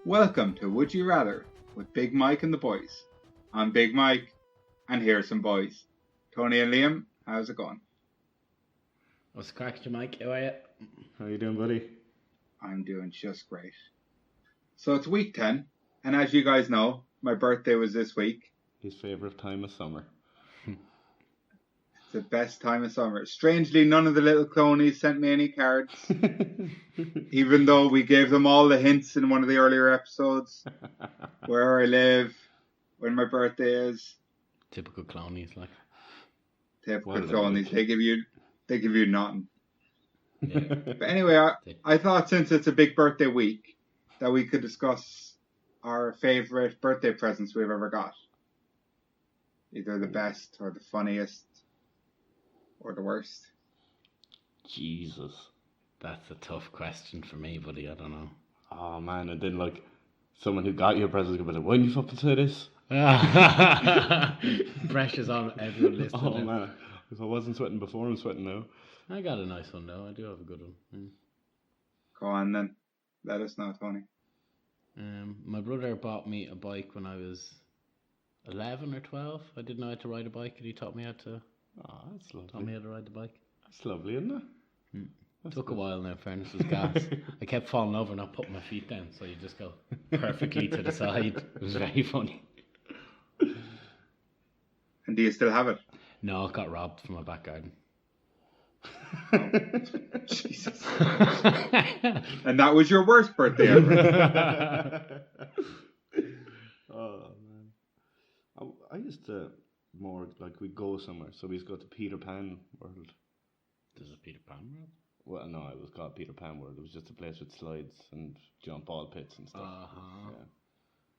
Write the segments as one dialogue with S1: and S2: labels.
S1: Welcome to Would You Rather with Big Mike and the boys. I'm Big Mike, and here's some boys. Tony and Liam, how's it going?
S2: What's the crack, Mike? How are you?
S3: How you doing, buddy?
S1: I'm doing just great. So it's week 10, and as you guys know, my birthday was this week.
S3: His favourite time of summer.
S1: It's the best time of summer. Strangely, none of the little clonies sent me any cards, even though we gave them all the hints in one of the earlier episodes. Where I live, when my birthday is.
S2: Typical clownies, like.
S1: Typical clonies. They give you nothing.
S2: Yeah.
S1: But anyway, I thought since it's a big birthday week that we could discuss our favourite birthday presents we've ever got. Either the best or the funniest or the worst.
S3: Jesus.
S2: That's a tough question for me, buddy. I don't know.
S3: Oh, man. And then, like, someone who got your present could be like, why didn't you fucking say this?
S2: Pressure's on everyone listening.
S3: Oh, man. If I wasn't sweating before, I'm sweating now.
S2: I got a nice one, though. I do have a good one.
S1: Go on, then. Let us know, Tony.
S2: My brother bought me a bike when I was 11 or 12. I didn't know how to ride a bike, and he taught me how to...
S3: Oh, that's lovely.
S2: Taught me how to ride the bike.
S3: That's lovely, isn't it?
S2: It took a while now, in fairness, it was gas. I kept falling over and not putting my feet down, so you just go perfectly to the side. It was very funny.
S1: And do you still have it?
S2: No, it got robbed from my back garden.
S1: Oh, Jesus. And that was your worst birthday ever.
S3: Oh, man. I used to more, like, we'd go somewhere. So we used to go to Peter Pan World.
S2: There's a Peter Pan World?
S3: Well, no, it was called Peter Pan World. It was just a place with slides and jump ball pits and stuff.
S2: Uh-huh.
S3: Yeah.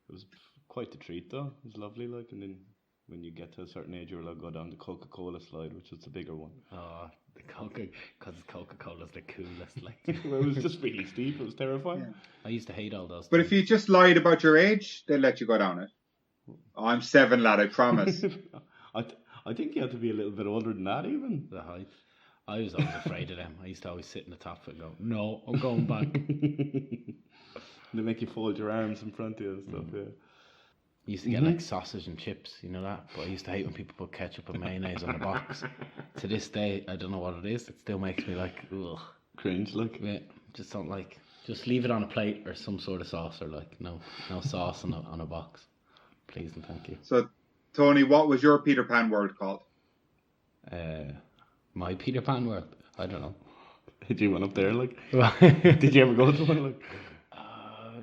S3: It was quite the treat, though. It was lovely, like, and then when you get to a certain age, you're allowed to go down the Coca-Cola slide, which was the bigger one.
S2: Oh, because Coca-Cola's the coolest, like.
S3: Well, it was just really steep. It was terrifying.
S1: Yeah.
S2: I used to hate all those
S1: But
S2: things.
S1: if you just lied about your age, they'll let you go down it. Oh, I'm 7, lad, I promise.
S3: I think you have to be a little bit older than that, even.
S2: The height. I was always afraid of them. I used to always sit in the top and go, no, I'm going back.
S3: They make you fold your arms in front of you and stuff, yeah.
S2: I used to get like sausage and chips, you know that? But I used to hate when people put ketchup and mayonnaise on the box. To this day, I don't know what it is. It still makes me like, ugh.
S3: Cringe, like.
S2: Yeah, just don't like. Just leave it on a plate or some sort of sauce, or like no sauce on a box. Please and thank you.
S1: So, Tony, what was your Peter Pan World called?
S2: My Peter Pan World? I don't know.
S3: Did you went up there, like? Did you ever go to one, like?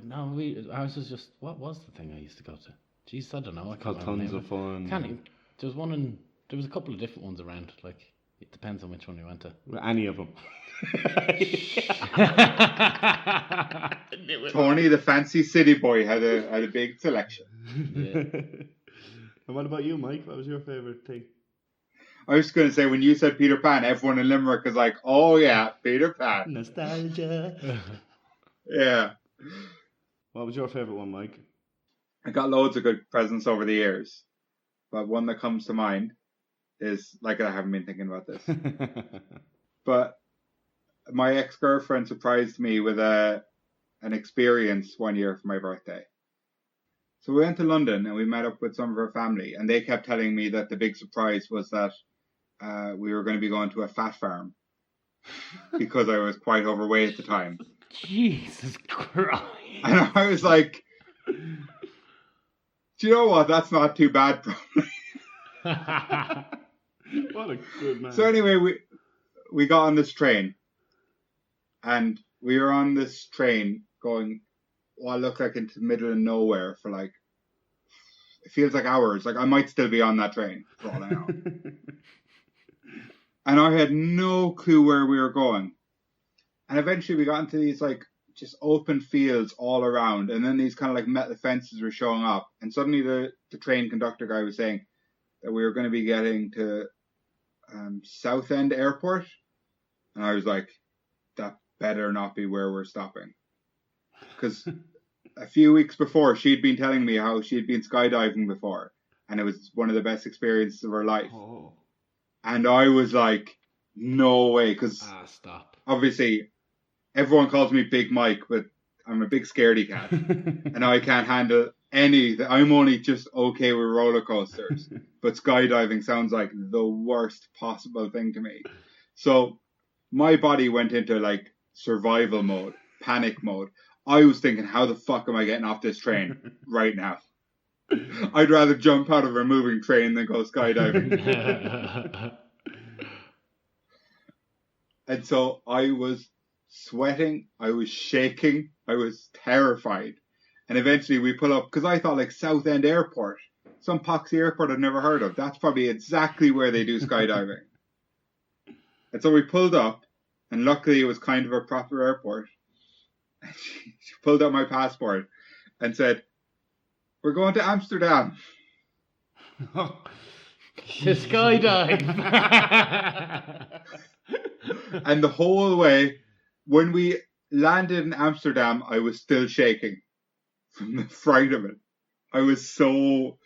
S2: No, ours was just, what was the thing I used to go to? Jeez, I don't know. I
S3: Called
S2: can't
S3: Tons
S2: remember.
S3: of Fun.
S2: There was a couple of different ones around. Like, it depends on which one you went to.
S3: Well, any of them.
S1: Tony, the fancy city boy, had a big selection.
S2: Yeah.
S3: And what about you, Mike? What was your favourite thing?
S1: I was going to say, when you said Peter Pan, everyone in Limerick is like, oh yeah, Peter Pan.
S3: Nostalgia.
S1: Yeah.
S3: What was your favourite one, Mike?
S1: I got loads of good presents over the years, but one that comes to mind is, like, I haven't been thinking about this, but my ex-girlfriend surprised me with an experience one year for my birthday. So we went to London and we met up with some of her family, and they kept telling me that the big surprise was that we were going to be going to a fat farm because I was quite overweight at the time.
S2: Jesus Christ.
S1: And I was like, do you know what? That's not too bad, probably.
S3: What a good man.
S1: So anyway, we got on this train, and we were on this train going what looked like into the middle of nowhere for like, it feels like hours. Like I might still be on that train for all I know. And I had no clue where we were going. And eventually we got into these like just open fields all around, and then these kind of like metal fences were showing up, and suddenly the train conductor guy was saying that we were going to be getting to Southend Airport, and I was like, that better not be where we're stopping, because a few weeks before she'd been telling me how she'd been skydiving before, and it was one of the best experiences of her life.
S3: Oh.
S1: And I was like, no way, because
S2: Stop.
S1: obviously everyone calls me Big Mike, but I'm a big scaredy cat, and I can't handle anything. I'm only just okay with roller coasters, but skydiving sounds like the worst possible thing to me. So my body went into like survival mode, panic mode. I was thinking, how the fuck am I getting off this train right now? I'd rather jump out of a moving train than go skydiving. And so I was sweating, I was shaking, I was terrified. And eventually we pull up, because I thought like Southend Airport, some poxy airport I'd never heard of. That's probably exactly where they do skydiving. And so we pulled up, and luckily it was kind of a proper airport. And she pulled out my passport and said, "We're going to Amsterdam."
S2: To skydive.
S1: And the whole way, when we landed in Amsterdam, I was still shaking from the fright of it. I was so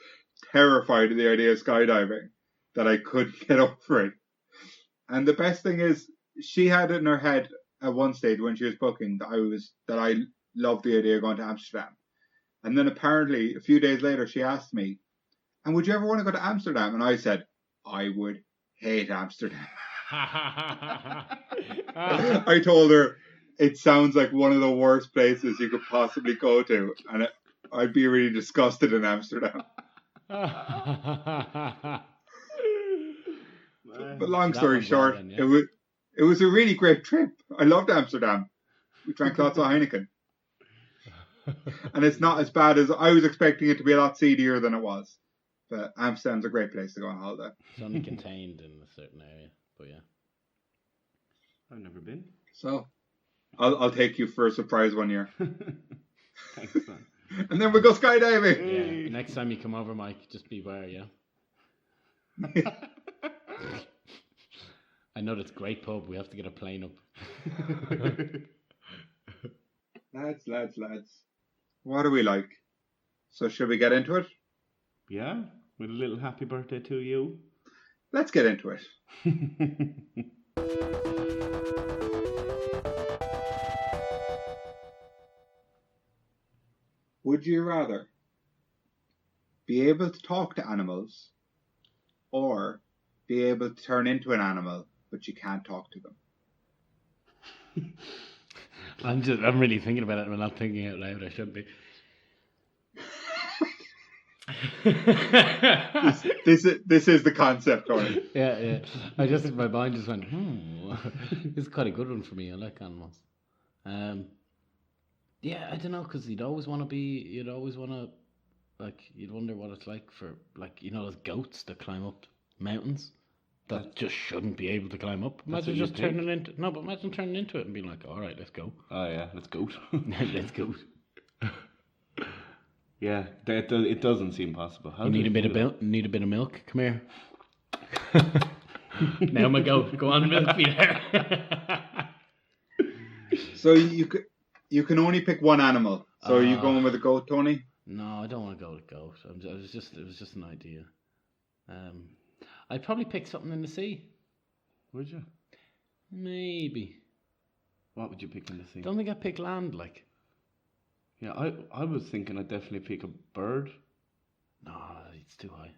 S1: terrified of the idea of skydiving that I couldn't get over it. And the best thing is, she had it in her head at one stage when she was booking that I loved the idea of going to Amsterdam. And then apparently a few days later, she asked me, "And would you ever want to go to Amsterdam?" And I said, "I would hate Amsterdam." I told her it sounds like one of the worst places you could possibly go to, and I'd be really disgusted in Amsterdam. But long story short, it was a really great trip. I loved Amsterdam. We drank lots of Heineken. And it's not as bad as I was expecting it to be. A lot seedier than it was. But Amsterdam's a great place to go on holiday.
S2: It's only contained in a certain area, but yeah.
S3: I've never been.
S1: So I'll take you for a surprise one year.
S3: Thanks, man.
S1: And then we'll go skydiving.
S2: Yeah. Next time you come over, Mike, just beware, yeah? I know that's a great pub. We have to get a plane up.
S1: Lads. What are we like? So should we get into it?
S3: Yeah, with a little happy birthday to you.
S1: Let's get into it. Would you rather be able to talk to animals or be able to turn into an animal but you can't talk to them?
S2: I'm really thinking about it. I'm not thinking out loud. I should be.
S1: This is the concept, Tony.
S2: Yeah. My mind just went, this is quite a good one for me. I like animals. Yeah, I don't know, because you'd always want to, like, you'd wonder what it's like for, like, you know, those goats that climb up mountains that just shouldn't be able to climb up. Imagine just turning into it and being like, all right, let's go.
S3: Oh yeah, let's go.
S2: Let's go.
S3: Yeah, it doesn't seem possible. How
S2: you need a bit of milk. Come here. Now my goat. Go on, milk me there.
S1: So you can only pick one animal. So are you going with a goat, Tony?
S2: No, I don't want to go with goat. It was just an idea. I'd probably pick something in the sea.
S3: Would you?
S2: Maybe.
S3: What would you pick in the sea?
S2: Don't think I'd pick land, like.
S3: Yeah, I was thinking I'd definitely pick a bird.
S2: No, it's too high.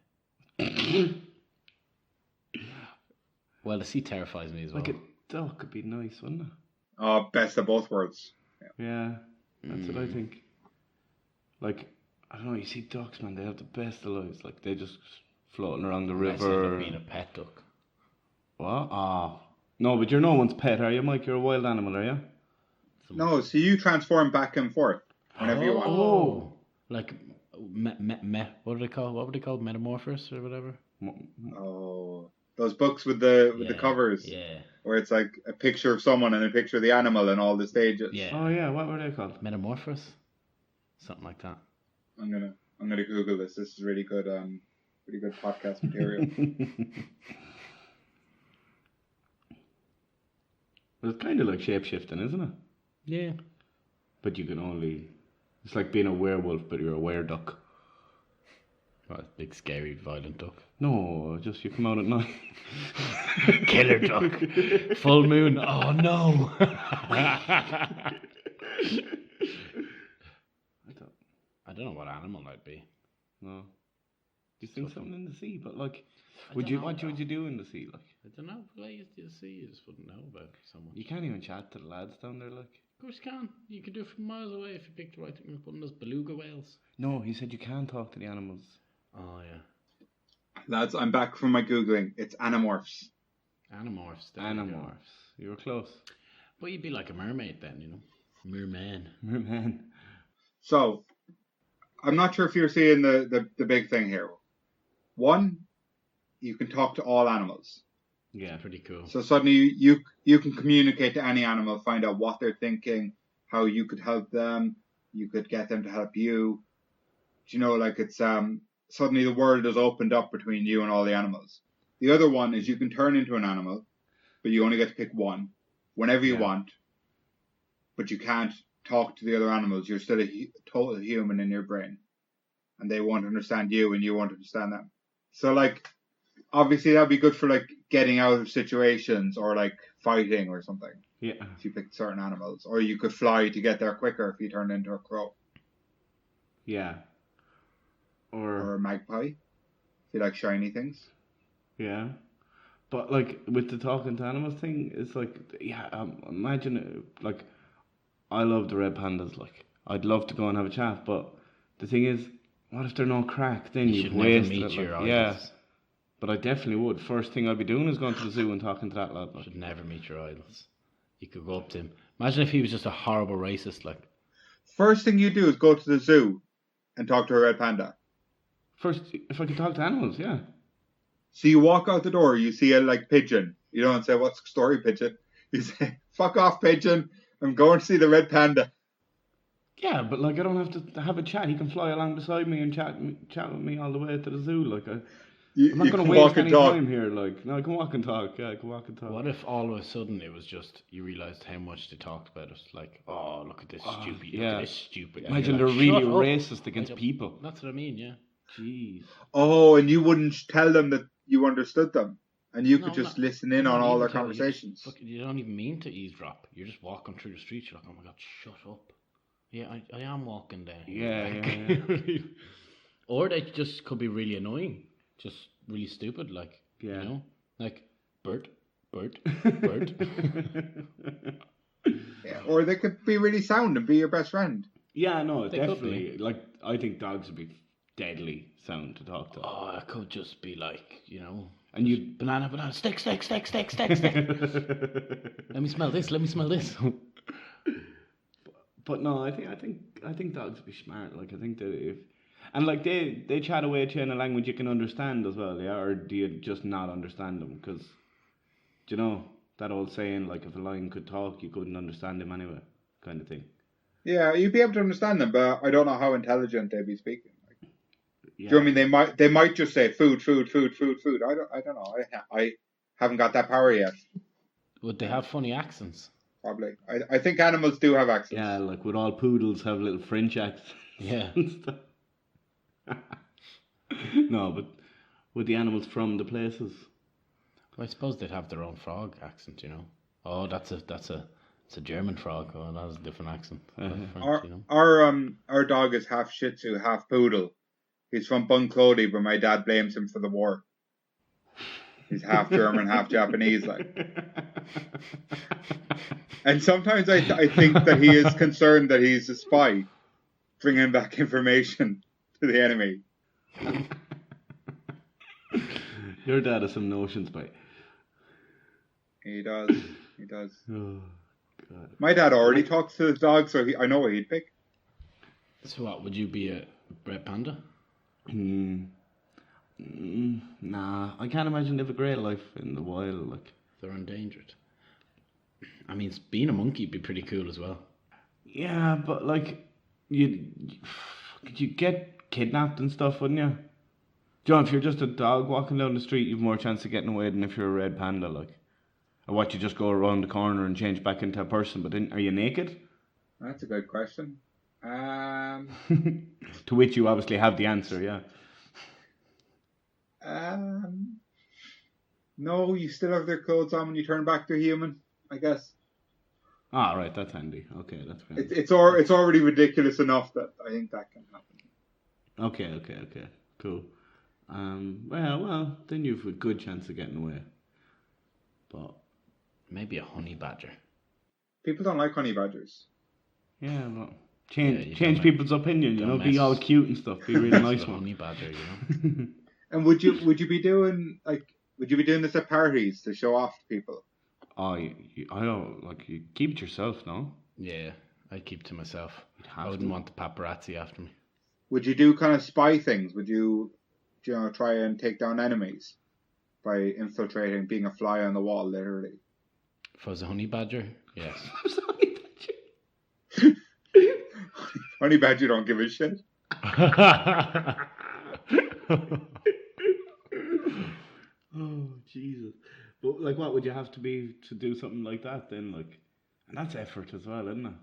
S2: Well, the sea terrifies me as well.
S3: Like a duck could be nice, wouldn't it?
S1: Oh, best of both worlds.
S3: Yeah, that's what I think. Like, I don't know, you see ducks, man, they have the best of lives. Like, they're just floating around the river.
S2: Being a pet duck.
S3: What? No, but you're no one's pet, are you, Mike? You're a wild animal, are you?
S1: No, so you transform back and forth whenever you want.
S2: Oh, like what do they call? What would they call Metamorphosis or whatever?
S1: Oh, those books with the covers.
S2: Yeah.
S1: Where it's like a picture of someone and a picture of the animal and all the stages.
S2: Yeah.
S3: Oh yeah, what were they called?
S2: Metamorphosis, something like that.
S1: I'm gonna Google this. This is really good. Pretty good podcast material.
S3: Well, it's kind of like shape-shifting, isn't it?
S2: Yeah.
S3: But you can only... It's like being a werewolf, but you're a were-duck.
S2: Well, big, scary, violent duck.
S3: No, just you come out at night.
S2: Killer duck. Full moon. Oh, no. don't know what animal I'd be.
S3: No. Just think something in the sea, but like,
S2: I
S3: what
S2: don't know,
S3: would you do in the sea? Like,
S2: I don't know. Places to the sea, you just wouldn't know about so much.
S3: you can't even chat to the lads down there. Like,
S2: Of course you can. You can do it from miles away if you pick the right thing. Like one of those beluga whales.
S3: no, he said you can't talk to the animals.
S2: Oh yeah.
S1: Lads, I'm back from my Googling. It's Animorphs.
S2: Animorphs. There you go.
S3: Animorphs. You were close.
S2: But you'd be like a mermaid then, you know. Merman.
S3: Man.
S1: So, I'm not sure if you're seeing the big thing here. One, you can talk to all animals.
S2: Yeah, pretty cool.
S1: So suddenly you can communicate to any animal, find out what they're thinking, how you could help them, you could get them to help you. You know, like it's suddenly the world is opened up between you and all the animals. The other one is you can turn into an animal, but you only get to pick one whenever you want. But you can't talk to the other animals. You're still a total human in your brain, and they won't understand you, and you won't understand them. So like, obviously that'd be good for like getting out of situations or like fighting or something.
S3: Yeah.
S1: If you picked certain animals, or you could fly to get there quicker if you turned into a crow
S3: Yeah.
S1: or a magpie. If you like shiny things.
S3: Yeah. But like with the talking to animals thing, it's like, imagine like, I love the red pandas. Like, I'd love to go and have a chat, but the thing is, what if they're not cracked? Then
S2: You
S3: you've
S2: should never
S3: wasted
S2: meet
S3: it.
S2: your
S3: Like, yeah.
S2: idols.
S3: But I definitely would. First thing I'd be doing is going to the zoo and talking to that lad.
S2: You
S3: Like.
S2: should never meet your idols. You could go up to him. Imagine if he was just a horrible racist, like.
S1: First thing you do is go to the zoo and talk to a red panda.
S3: First, if I could talk to animals, yeah.
S1: So you walk out the door, you see a like pigeon. You don't say, "What's the story, pigeon?" You say, "Fuck off, pigeon. I'm going to see the red panda."
S3: Yeah, but like I don't have to have a chat. He can fly along beside me and chat with me all the way to the zoo. Like I'm not going to waste any time here. Like, no, I can walk and talk. Yeah, I can walk and talk.
S2: What if all of a sudden it was just you realised how much they talked about it? Like, oh, look at this stupid.
S3: Yeah.
S2: Look at this stupid.
S3: Imagine
S2: You're
S3: they're
S2: like,
S3: really
S2: "Shut up."
S3: racist against people.
S2: That's what I mean. Yeah.
S3: Jeez.
S1: Oh, and you wouldn't tell them that you understood them, and you could just listen in
S2: You
S1: on
S2: don't
S1: all
S2: even
S1: their
S2: tell, you
S1: conversations.
S2: you don't even mean to eavesdrop. You're just walking through the street. You're like, oh my god, shut up. Yeah, I am walking down.
S3: Yeah.
S2: Or they just could be really annoying, just really stupid. Like,
S3: Yeah.
S2: you know, like Bert.
S1: Yeah, or they could be really sound and be your best friend.
S3: Yeah, no,
S2: They could
S3: definitely. Like, I think dogs would be deadly sound to talk to.
S2: Oh, it could just be like, you know,
S3: And you
S2: banana, stick. Let me smell this.
S3: But no, I think dogs would be smart. Like, I think that if, and like they chat away to you in a language you can understand as well, yeah. Or do you just not understand them? Because, do you know that old saying, like, if a lion could talk, you couldn't understand him anyway, kind of thing.
S1: Yeah, you'd be able to understand them, but I don't know how intelligent they'd be speaking.
S3: Yeah.
S1: Do you know what I mean? They might just say food. I don't know. I haven't got that power yet.
S2: Would they have funny accents?
S1: Probably. I think animals do have accents.
S3: Yeah, like would all poodles have little French accents?
S2: Yeah.
S3: And stuff? No, but with the animals from the places.
S2: Well, I suppose they'd have their own frog accent, you know. Oh, it's a German frog. Oh, that has a different accent. That's French, you know.
S1: Our dog is half Shih Tzu, half Poodle. He's from Bunclody, but my dad blames him for the war. He's half German, half Japanese, like. And sometimes I think that he is concerned that he's a spy, bringing back information to the enemy.
S3: Your dad has some notions, mate.
S1: He does.
S3: Oh, God.
S1: My dad already talks to his dog, so I know what he'd pick.
S2: So what, would you be a red panda?
S3: Nah, I can't imagine live a great life in the wild. Like,
S2: They're endangered. I mean, being a monkey would be pretty cool as well.
S3: yeah, but like, could you get kidnapped and stuff, wouldn't you? John, if you're just a dog walking down the street, you've more chance of getting away than if you're a red panda, like. Or what, you just go around the corner and change back into a person, but then, are you naked?
S1: That's a good question.
S3: To which you obviously have the answer, yeah.
S1: No, you still have their clothes on when you turn back to a human, I guess.
S3: Ah, right, that's handy. Okay, that's fair.
S1: It's already ridiculous enough that I think that can happen.
S3: Okay. Cool. Well, then you've a good chance of getting away. But
S2: Maybe a honey badger.
S1: People don't like honey badgers.
S3: yeah, well,
S2: Yeah, you
S3: change
S2: don't
S3: people's opinion. You
S2: don't
S3: know, be
S2: mess-
S3: all cute and stuff. Be really
S2: It's
S3: nice
S2: a
S3: one.
S2: honey badger, you know.
S1: And would you be doing this at parties to show off to people?
S3: I don't like you. Keep it yourself, no.
S2: Yeah, I'd keep to myself.
S3: You'd
S2: I
S3: have
S2: wouldn't
S3: to.
S2: want the paparazzi after me.
S1: Would you do kind of spy things? Would you try and take down enemies by infiltrating, being a fly on the wall, literally?
S2: If I was a honey badger, yes.
S1: Honey badger don't give a shit.
S3: Oh Jesus! But like, what would you have to be to do something like that? Then, like, and that's effort as well, isn't it?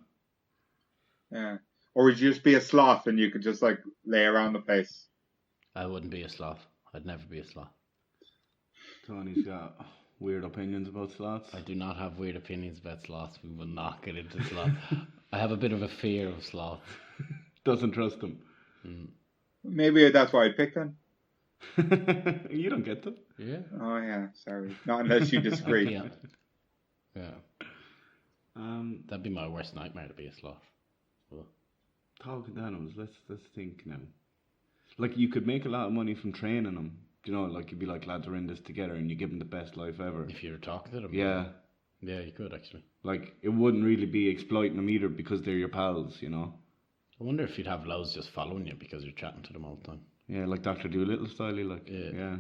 S1: Yeah. Or would you just be a sloth and you could just like lay around the place?
S2: I wouldn't be a sloth. I'd never be a sloth.
S3: Tony's got weird opinions about sloths.
S2: I do not have weird opinions about sloths. We will not get into sloth. I have a bit of a fear of sloths.
S3: Doesn't trust them.
S1: Maybe that's why I'd pick them.
S3: You don't get them.
S2: Yeah.
S1: Oh yeah, sorry. Not unless you disagree.
S2: Yeah. That'd be my worst nightmare, to be a sloth. Well,
S3: Talking to animals, let's think now. Like, you could make a lot of money from training them. You know, like, you'd be like, lads are in this together, and you give them the best life ever.
S2: if you were talking to them.
S3: Yeah,
S2: Yeah, you could actually.
S3: like, it wouldn't really be exploiting them either because they're your pals, you know.
S2: I wonder if you'd have loads just following you because you're chatting to them all the time.
S3: Yeah, like Dr. Dolittle style, like.
S2: Yeah.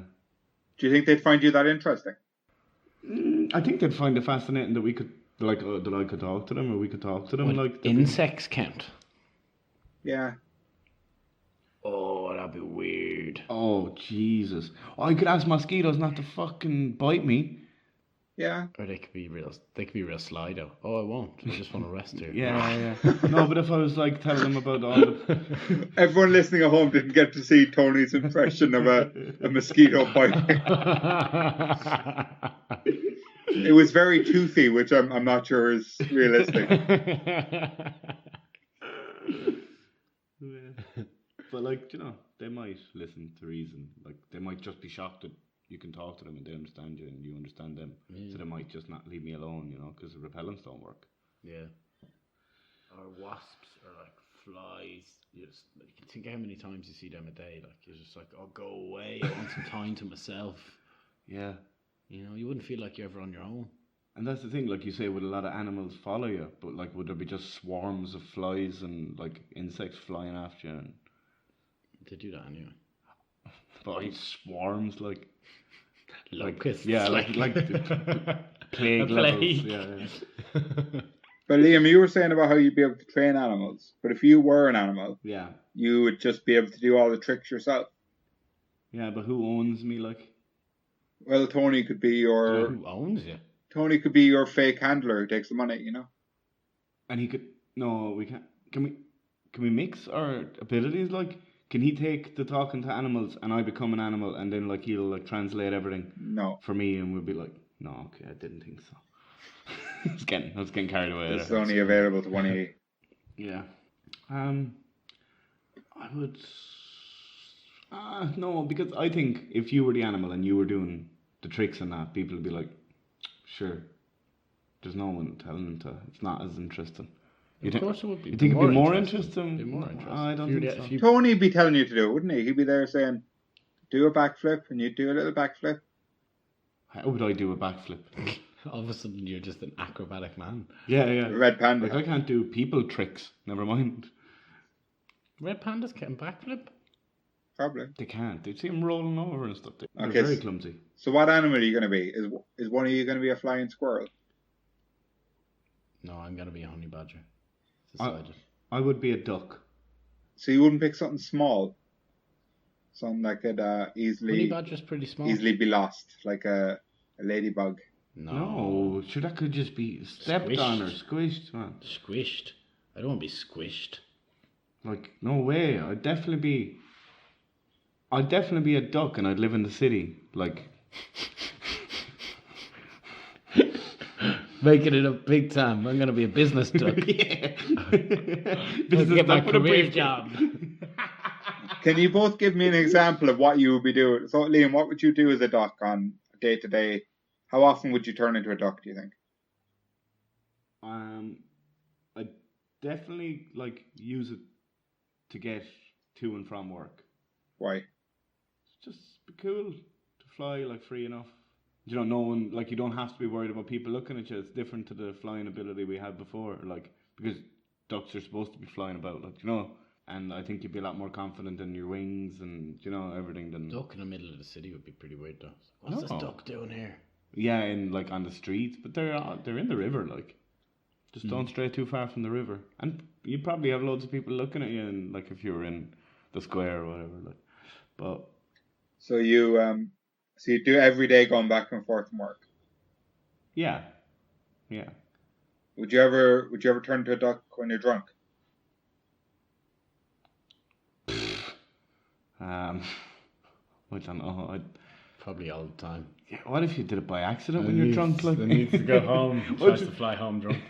S1: Do you think they'd find you that interesting?
S3: I think they'd find it fascinating that we could, like, that I could talk to them, or we could talk to them,
S2: Would
S3: like.
S2: insects count?
S1: Yeah.
S2: Oh, that'd be weird.
S3: Oh, Jesus. Oh, I could ask mosquitoes not to fucking bite me.
S1: Yeah.
S2: Or they could be real sly though. Oh, I won't. I just want to rest here.
S3: Yeah. No, but if I was, like, telling them about all the...
S1: Everyone listening at home didn't get to see Tony's impression of a mosquito biting. It was very toothy, which I'm not sure is realistic.
S3: But, like, you know, they might listen to reason. Like, they might just be shocked that you can talk to them and they understand you and you understand them.
S2: Yeah.
S3: So they might just not leave me alone, you know, because the repellents don't work.
S2: Yeah. Or wasps or like flies. You just like, you think how many times you see them a day. Like you're just like, oh, go away. I want some time to myself.
S3: Yeah.
S2: You know, you wouldn't feel like you're ever on your own.
S3: And that's the thing, like you say, would a lot of animals follow you? But, like, would there be just swarms of flies and, like, insects flying after you? And
S2: They do that anyway.
S3: swarms, like...
S2: Locusts.
S3: Yeah, like plague
S2: A
S3: levels.
S2: plague.
S3: Yeah.
S1: But Liam, you were saying about how you'd be able to train animals. But if you were an animal,
S3: Yeah.
S1: you would just be able to do all the tricks yourself.
S3: Yeah, but who owns me, like?
S1: Well, Tony could be your
S2: Who owns you?
S1: fake handler who takes the money, you know?
S3: And he could... No, we can't... Can we mix our abilities, like? Can he take the talking to animals and I become an animal and then, like, he'll, like, translate everything
S1: No.
S3: for me and we'll be like, no, okay, I didn't think so. I was getting carried away
S1: It's
S3: there.
S1: only available to one of you.
S3: Yeah. I would... no, because I think if you were the animal and you were doing the tricks and that, people would be like, sure, there's no one telling them to. It's not as interesting.
S2: Of course it would be.
S3: You think it'd be more
S2: interesting?
S3: interesting?
S2: Be more interesting.
S3: I don't
S2: If
S3: think
S2: you-
S3: so.
S2: if you-
S1: Tony'd be telling you to do it, wouldn't he? He'd be there saying, do a backflip, and you'd do a little backflip.
S3: How would I do a backflip?
S2: All of a sudden, you're just an acrobatic man.
S3: Yeah.
S1: Red Panda.
S3: Like, I can't do people tricks. Never mind.
S2: Red pandas can backflip.
S1: Probably.
S3: They can't. They see them rolling over and stuff. They're
S1: Okay,
S3: very clumsy.
S1: So what animal are you going to be? Is one of you going to be a flying squirrel?
S2: No, I'm gonna be a honey badger.
S3: I-
S2: Decided.
S3: I would be a duck.
S1: So you wouldn't pick something small? Something that could
S2: Honey
S1: easily
S2: badger's pretty small.
S1: be lost, like a ladybug.
S3: No, sure, that could just be stepped on or squished, man.
S2: Squished. I don't want to be squished.
S3: Like, no way. I'd definitely be a duck and I'd live in the city. Like,
S2: Making it up big time. I'm gonna be a business duck.
S3: yeah.
S2: Let's
S3: Business
S2: get my
S3: duck with a
S2: career
S3: briefcase.
S2: job.
S1: Can you both give me an example of what you would be doing? So, Liam, what would you do as a duck on day to day? How often would you turn into a duck, do you think?
S3: I definitely like use it to get to and from work.
S1: Why?
S3: It's just be cool to fly like free enough. You know, no one like you don't have to be worried about people looking at you. It's different to the flying ability we had before, like because ducks are supposed to be flying about, like you know. And I think you'd be a lot more confident in your wings and you know everything than
S2: Duck in the middle of the city would be pretty weird though. What's this duck doing here?
S3: Yeah, in like on the streets, but they're in the river, like. Just don't stray too far from the river, and you probably have loads of people looking at you, and like if you were in the square or whatever, like. But
S1: so you do every day going back and forth from work.
S3: Yeah.
S1: Would you ever turn to a duck when you're drunk?
S3: I don't know.
S2: Probably all the time.
S3: Yeah, what if you did it by accident when you're drunk? Like,
S2: It needs to go home. Tries to fly home drunk.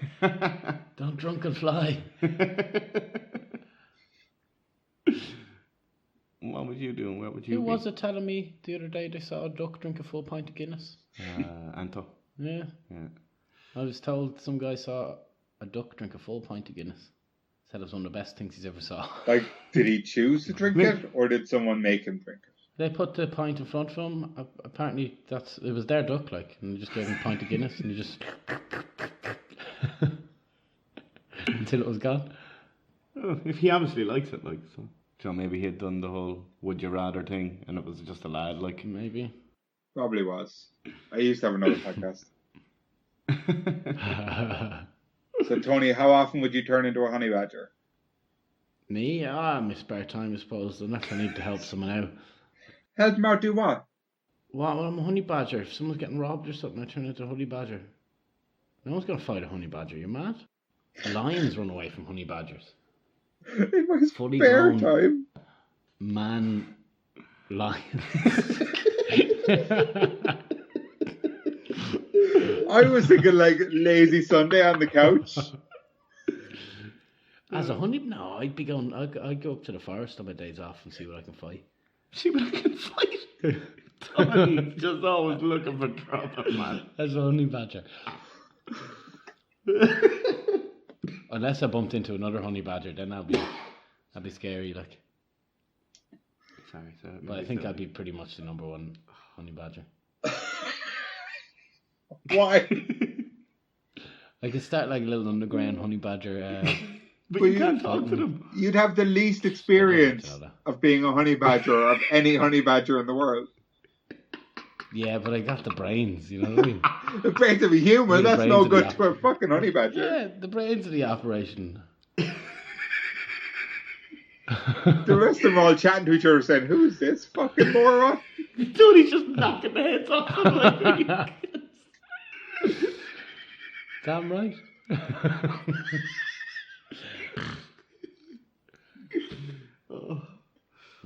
S2: Don't drunk and fly.
S3: What would you do? Where would you
S2: Who
S3: be?
S2: was it telling me the other day they saw a duck drink a full pint of Guinness?
S3: Anto.
S2: Yeah. I was told some guy saw a duck drink a full pint of Guinness. Said it was one of the best things he's ever saw.
S1: Like, did he choose to drink it, or did someone make him drink it?
S2: They put the pint in front of him. Apparently, it was their duck, like, and they just gave him a pint of Guinness, and he just until it was gone.
S3: Oh, if he obviously likes it, like, so. You know, maybe he had done the whole would you rather thing, and it was just a lad, like.
S2: Maybe.
S1: Probably was. I used to have another podcast. So, Tony, how often would you turn into a honey badger?
S2: Me? My spare time, I suppose. Unless I need to help someone out.
S1: Help him out, do what?
S2: Well, I'm a honey badger. If someone's getting robbed or something, I turn into a honey badger. No one's going to fight a honey badger. You're mad? Lions run away from honey badgers.
S1: In my
S2: Fully
S1: spare
S2: grown
S1: time.
S2: Man lions.
S1: I was thinking like lazy Sunday on the couch.
S2: As a honey, no, I'd be going. I'd go up to the forest on my days off and see what I can fight.
S3: See what I can fight. Tony's just always looking for trouble, man.
S2: As a honey badger. Unless I bumped into another honey badger, then that'd be scary, like.
S3: Sorry,
S2: But I think I'd be pretty much the number one honey badger.
S1: Why?
S2: I could start like a little underground honey badger.
S3: But you can't talk to them.
S1: You'd have the least experience of being a honey badger or of any honey badger in the world.
S2: Yeah, but I got the brains, you know what I mean?
S1: The brains of a human,
S2: The
S1: that's
S2: brains
S1: no
S2: of
S1: good
S2: the
S1: to a fucking honey badger.
S2: Yeah, the brains of the operation.
S1: The rest of them all chatting to each other saying, who's this fucking moron?
S3: Tony's just knocking the heads off them like
S2: Damn right.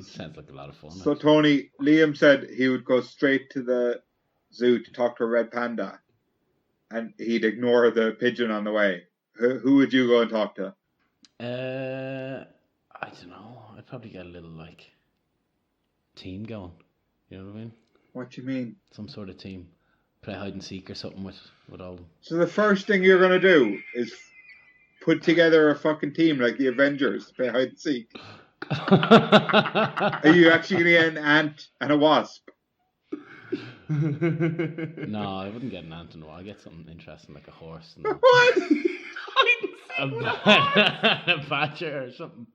S2: Sounds like a lot of fun.
S1: So Tony, Liam said he would go straight to the zoo to talk to a red panda, and he'd ignore the pigeon on the way. Who would you go and talk to?
S2: I don't know. I'd probably get a little like team going. You know what I mean?
S1: What do you mean?
S2: Some sort of team. Play hide and seek or something with all them.
S1: So the first thing you're gonna do is put together a fucking team like the Avengers to play hide and seek. Are you actually gonna get an ant and a wasp?
S2: No, I wouldn't get an ant and a wasp. I'd get something interesting like a horse. And
S1: What?
S2: a badger or something.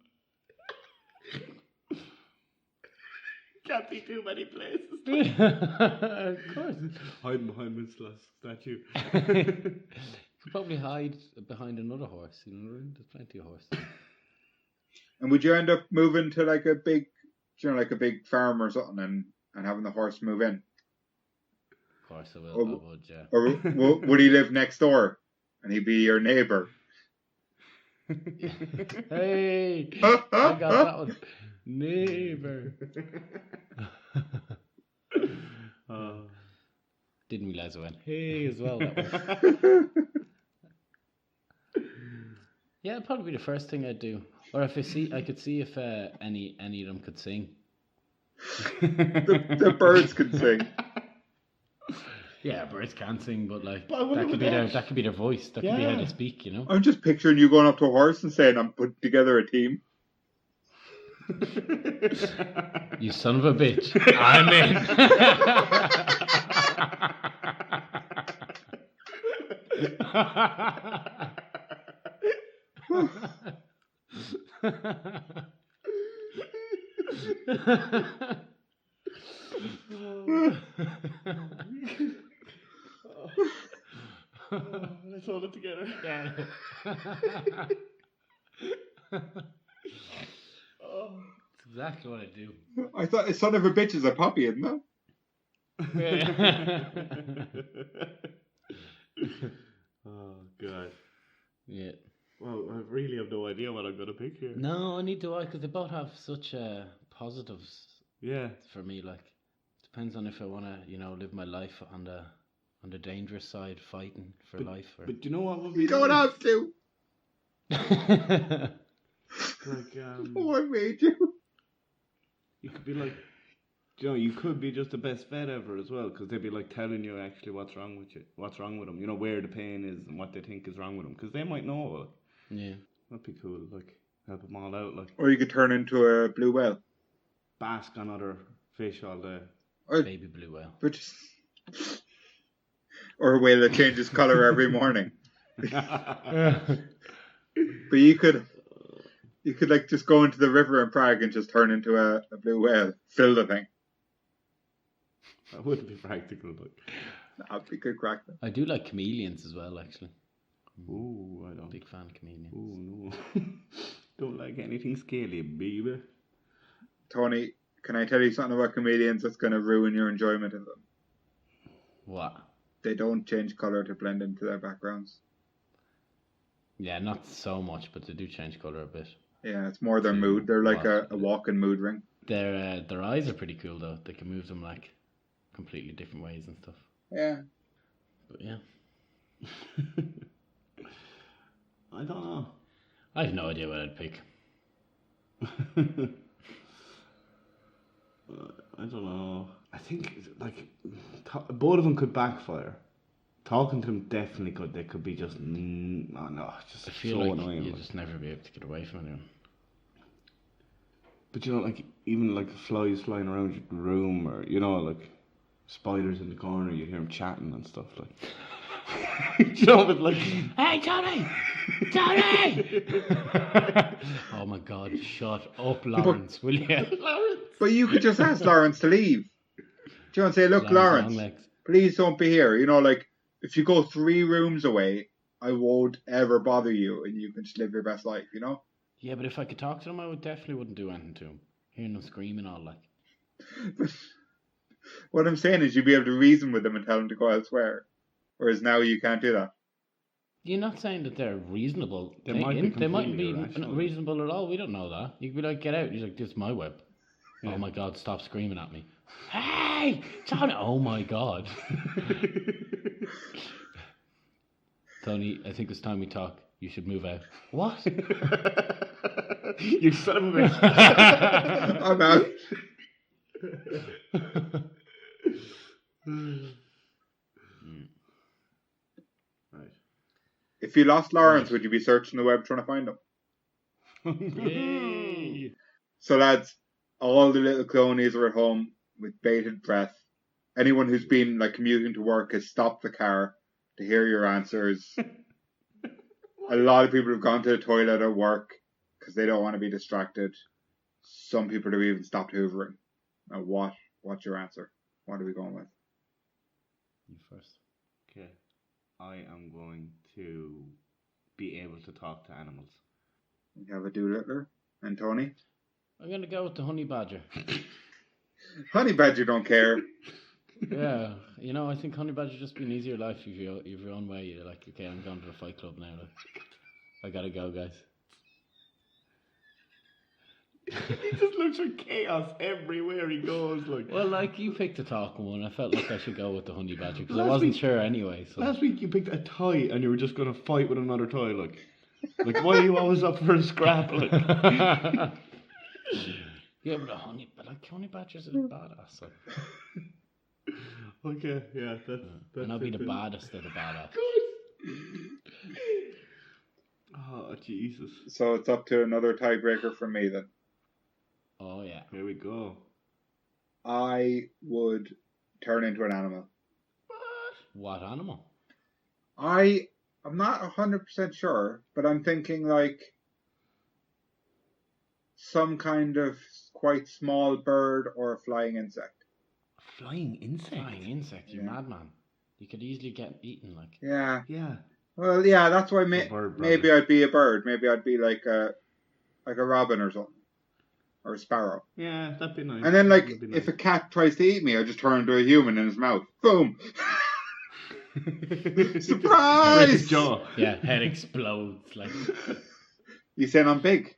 S3: Can't be too many places.
S2: Of course.
S3: Hiding behind Mitzvah's statue.
S2: Could probably hide behind another horse. You know, there's plenty of horses.
S1: And would you end up moving to like a big, like a big farm or something, and having the horse move in?
S2: Of course I will. I would, yeah.
S1: Or would he live next door, and he'd be your neighbour?
S2: Hey, I got that one. Neighbour. Didn't realise I went, hey, as well. That one. Yeah, it'd probably be the first thing I'd do. Or if I could see if any of them could sing.
S1: The birds can sing.
S2: Yeah, birds can sing, but like
S3: But I wonder
S2: that could
S3: would they
S2: be their voice. That could be how
S3: Yeah.
S2: they speak. You know.
S1: I'm just picturing you going up to a horse and saying, "I'm putting together a team."
S2: You son of a bitch! I'm in.
S3: Let's hold it together.
S2: Yeah. That's exactly what I do.
S1: I thought a son of a bitch is a puppy, isn't it?
S3: Oh God.
S2: Yeah.
S3: Well, I really have no idea what I'm gonna pick here.
S2: No, neither do I, because they both have such positives
S3: Yeah.
S2: for me. Like, depends on if I want to, live my life on the dangerous side, fighting for life. Or...
S3: But you know what would be
S1: You don't
S3: nice?
S1: have to.
S3: Like
S1: What made you?
S3: you could be like, you could be just the best vet ever as well, because they'd be like telling you actually what's wrong with them, where the pain is and what they think is wrong with them, because they might know. Like,
S2: Yeah.
S3: that'd be cool. Like, help them all out. Like,
S1: Or you could turn into a blue whale.
S3: bask on other fish all day.
S1: Or,
S2: Baby blue whale.
S1: or a whale that changes colour every morning. But you could like just go into the river in Prague and just turn into a blue whale. Fill the thing.
S3: That wouldn't be practical. Like,
S1: That'd be good crack.
S2: I do like chameleons as well, actually.
S3: ooh, I don't.
S2: Big fan of chameleons.
S3: Ooh, no. Don't like anything scaly, baby.
S1: Tony, can I tell you something about chameleons that's going to ruin your enjoyment of them?
S2: What?
S1: They don't change colour to blend into their backgrounds.
S2: Yeah, not so much, but they do change colour a bit.
S1: Yeah, it's more their mood. They're like
S2: What?
S1: a walking mood ring.
S2: Their eyes are pretty cool though. They can move them like completely different ways and stuff.
S1: Yeah.
S2: But yeah,
S3: I don't know.
S2: I have no idea what I'd pick.
S3: I don't know. I think like both of them could backfire. Talking to them definitely could. They could be just just
S2: I feel
S3: so
S2: like
S3: annoying.
S2: you'd
S3: Like.
S2: just never be able to get away from anyone.
S3: But like even like flies flying around your room, or like spiders in the corner, you hear them chatting and stuff like. But like,
S2: Hey, Tony! Tony! Oh my God! Shut up, Lawrence, will you?
S1: But you could just ask Lawrence to leave. Do you want to say, look, Lawrence, please don't be here. Like, if you go 3 rooms away, I won't ever bother you, and you can just live your best life,
S2: Yeah, but if I could talk to them, I definitely wouldn't do anything to them. Hearing them screaming all like.
S1: But what I'm saying is you'd be able to reason with them and tell them to go elsewhere. Whereas now you can't do that.
S2: You're not saying that they're reasonable.
S3: They might be
S2: They might be
S3: completely irrational.
S2: reasonable at all. We don't know that. You could be like, get out. He's like, this is my web.
S3: Yeah.
S2: Oh my God, stop screaming at me. Hey! Tony! Oh my God. Tony, I think it's time we talk. You should move out. What?
S3: You son of a bitch.
S1: I'm out.
S3: Right.
S1: If you lost Lawrence, would you be searching the web trying to find him?
S2: Yay.
S1: So lads, all the little clonies are at home with bated breath. Anyone who's been like commuting to work has stopped the car to hear your answers. A lot of people have gone to the toilet at work because they don't want to be distracted. Some people have even stopped hoovering. Now what's your answer? What are we going with?
S2: You first.
S3: Okay. I am going to be able to talk to animals.
S1: You have a doolittler and Tony.
S2: I'm going to go with the honey badger.
S1: Honey badger don't care.
S2: Yeah, I think honey badger just be an easier life if you're your own way. You're like, okay, I'm going to the fight club now. Like, I gotta go, guys.
S3: He just looks for chaos everywhere he goes. Like,
S2: Well, like you picked the talking one. I felt like I should go with the honey badger because I
S3: Last
S2: wasn't
S3: week-
S2: sure anyway. So
S3: last week you picked a toy and you were just going to fight with another toy. Like, Like, why are you always up for a scrap? Like,
S2: Yeah, but honey badgers are badass. Like.
S3: okay, yeah, that's
S2: And I'll be the
S3: it then.
S2: baddest of the badass.
S3: Oh, Jesus.
S1: So it's up to another tiebreaker for me then.
S2: Oh yeah.
S3: Here we go.
S1: I would turn into an animal.
S2: What animal?
S1: I'm not 100% sure, but I'm thinking like some kind of quite small bird or a flying insect.
S3: Flying insect?
S2: Flying insect, you
S1: Yeah.
S2: madman. You could easily get eaten, like.
S1: Yeah.
S3: Yeah.
S1: Well, yeah, that's why
S3: A bird,
S1: maybe
S3: probably.
S1: I'd be a bird. Maybe I'd be like a robin or something. Or a sparrow.
S3: Yeah, that'd be nice.
S1: And then, like,
S3: That'd be
S1: if a
S3: nice.
S1: cat tries to eat me, I just turn into a human in his mouth. Boom!
S3: Break
S1: Surprise!
S3: his jaw.
S2: Yeah, head explodes, like.
S1: You saying I'm big?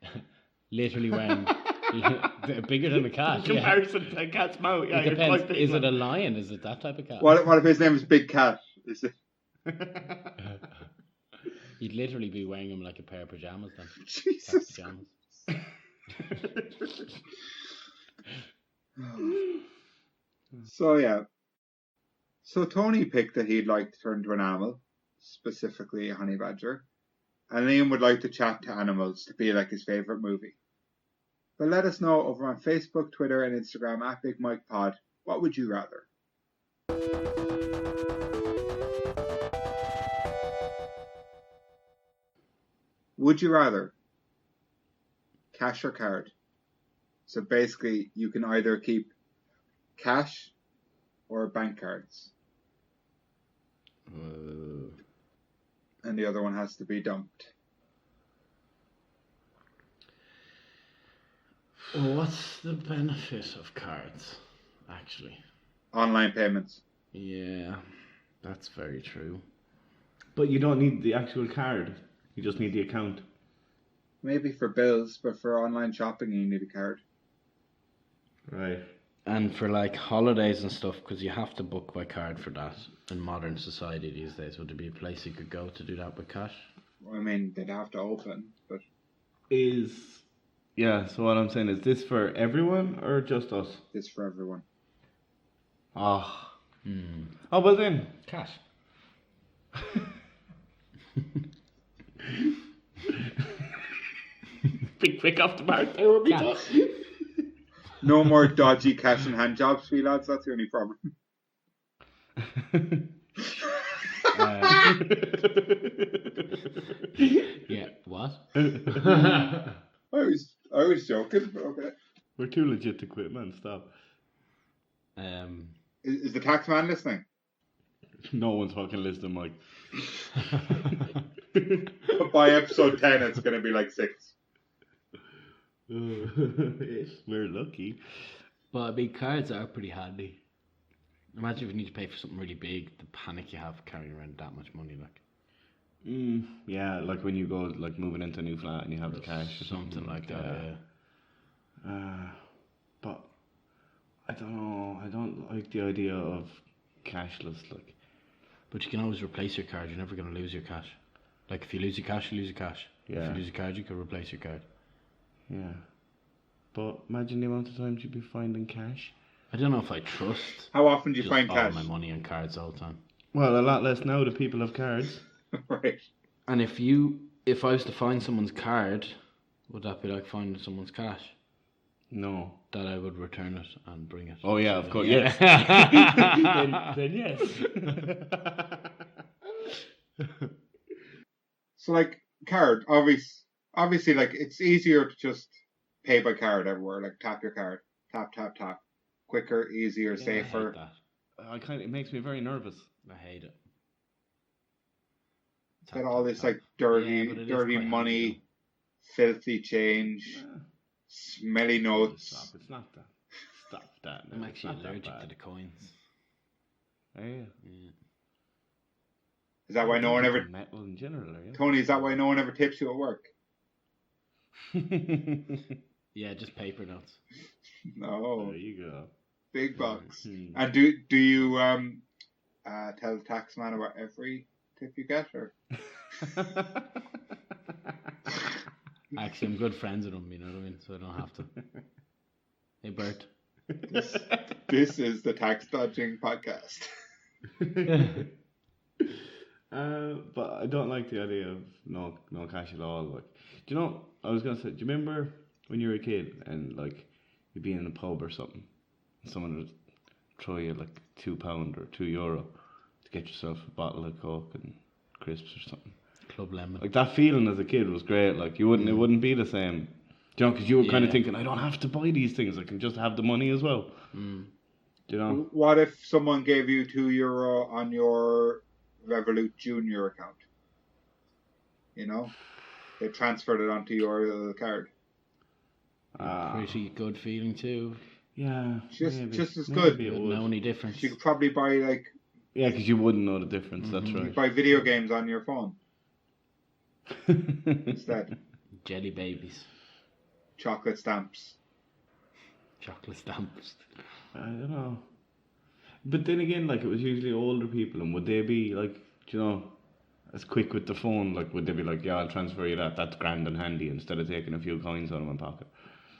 S2: Literally wearing. Bigger than a cat.
S3: In comparison to a cat's mouth, yeah,
S2: It
S3: you're
S2: depends.
S3: quite big.
S2: Is it a lion? Is it that type of cat?
S1: What if his name is Big Cat? Is it?
S2: You'd literally be wearing him like a pair of pajamas then.
S1: Jesus.
S2: Cat pajamas.
S1: So, yeah. So, Tony picked that he'd like to turn into an animal, specifically a honey badger. And Liam would like to chat to animals to be like his favourite movie. But let us know over on Facebook, Twitter, and Instagram at Big Mike Pod. What would you rather? Would you rather cash or card? So basically, you can either keep cash or bank cards, and the other one has to be dumped.
S2: What's the benefit of cards, actually?
S1: Online payments.
S2: Yeah, that's very true.
S3: But you don't need the actual card. You just need the account.
S1: Maybe for bills, but for online shopping, you need a card.
S3: Right.
S2: And for like holidays and stuff, because you have to book by card for that in modern society these days. Would there be a place you could go to do that with cash?
S1: I mean, they'd have to open, but
S3: Yeah, so what I'm saying is this for everyone or just us?
S1: it's for everyone.
S3: Oh. Oh, well then.
S2: Cash.
S3: Big quick off the mark there will be
S2: Yeah.
S3: done.
S1: No more dodgy cash and hand jobs for you lads, that's the only problem.
S2: Yeah. What?
S1: I was joking, but okay.
S3: We're too legit to quit, man. Stop.
S1: Is the tax man listening?
S3: No one's fucking listening, Mike.
S1: But by episode 10, it's going to be like 6.
S3: If we're lucky.
S2: But I mean, cards are pretty handy. Imagine if you need to pay for something really big, the panic you have carrying around that much money, like.
S3: Yeah, like when you go like moving into a new flat and you have the cash or
S2: Something like that, yeah.
S3: But I don't know. I don't like the idea of cashless. Like,
S2: But you can always replace your card. You're never going to lose your cash. Like, if you lose your cash, you lose your cash.
S3: Yeah.
S2: If you lose your card, you can replace your card.
S3: yeah. But imagine the amount of times you'd be finding cash.
S2: I don't know if I trust
S1: How often do you
S2: just
S1: find
S2: all
S1: cash?
S2: my money on cards all the time.
S3: Well, a lot less now that people have cards.
S1: Right.
S2: And if I was to find someone's card, would that be like finding someone's cash?
S3: No.
S2: That I would return it and bring it.
S3: Oh yeah, of course.
S2: Yeah.
S3: Yes. then yes.
S1: So, like, card, obviously, like, it's easier to just pay by card everywhere. Like, tap your card. Tap, tap, tap. Quicker, easier,
S2: Yeah,
S1: safer.
S2: I hate that.
S3: It makes me very nervous.
S2: I hate it.
S1: Get all this, like,
S2: Yeah,
S1: dirty
S2: but it is
S1: dirty
S2: quite
S1: money,
S2: handy,
S1: filthy change, smelly notes.
S3: Stop! It's not that. Stop that.
S2: I'm
S3: now.
S2: actually
S3: It's not that
S2: allergic
S3: bad.
S2: to the coins.
S3: Oh, yeah.
S2: Yeah.
S1: Is that why no one ever...
S3: Metal in general, are you?
S1: Tony, is that why no one ever tips you at work?
S2: Yeah, just paper notes.
S1: No.
S3: There you go.
S1: Big bucks.
S3: Hmm.
S1: And do you tell the tax man about every tip you get, or
S2: Actually, I'm good friends with him, you know what I mean? So I don't have to. Hey, Bert.
S1: This is the tax dodging podcast.
S3: But I don't like the idea of no cash at all. Like, do you know? I was gonna say, do you remember when you were a kid and like you'd be in a pub or something, and someone would throw you like £2 or €2 to get yourself a bottle of Coke and crisps or something.
S2: Club Lemon.
S3: Like that feeling as a kid was great. Like it wouldn't be the same. Do you know? Because you were kind of
S2: Yeah.
S3: thinking, I don't have to buy these things. I can just have the money as well.
S2: Mm.
S3: Do you know?
S1: What if someone gave you €2 on your Revolut Junior account? You know, they transferred it onto your little card.
S2: Pretty good feeling too.
S3: Yeah.
S1: Just as
S3: maybe
S1: good.
S3: it
S2: Wouldn't
S3: would.
S2: know any difference.
S1: You could probably buy like
S3: Yeah, because you wouldn't know the difference. That's
S1: you
S3: right.
S1: could buy video games on your phone instead.
S2: Jelly babies.
S1: Chocolate stamps.
S2: Chocolate stamps.
S3: I don't know. But then again, like, it was usually older people, and would they be, like, do you know, as quick with the phone? Like, would they be like, yeah, I'll transfer you that, that's grand and handy, instead of taking a few coins out of my pocket?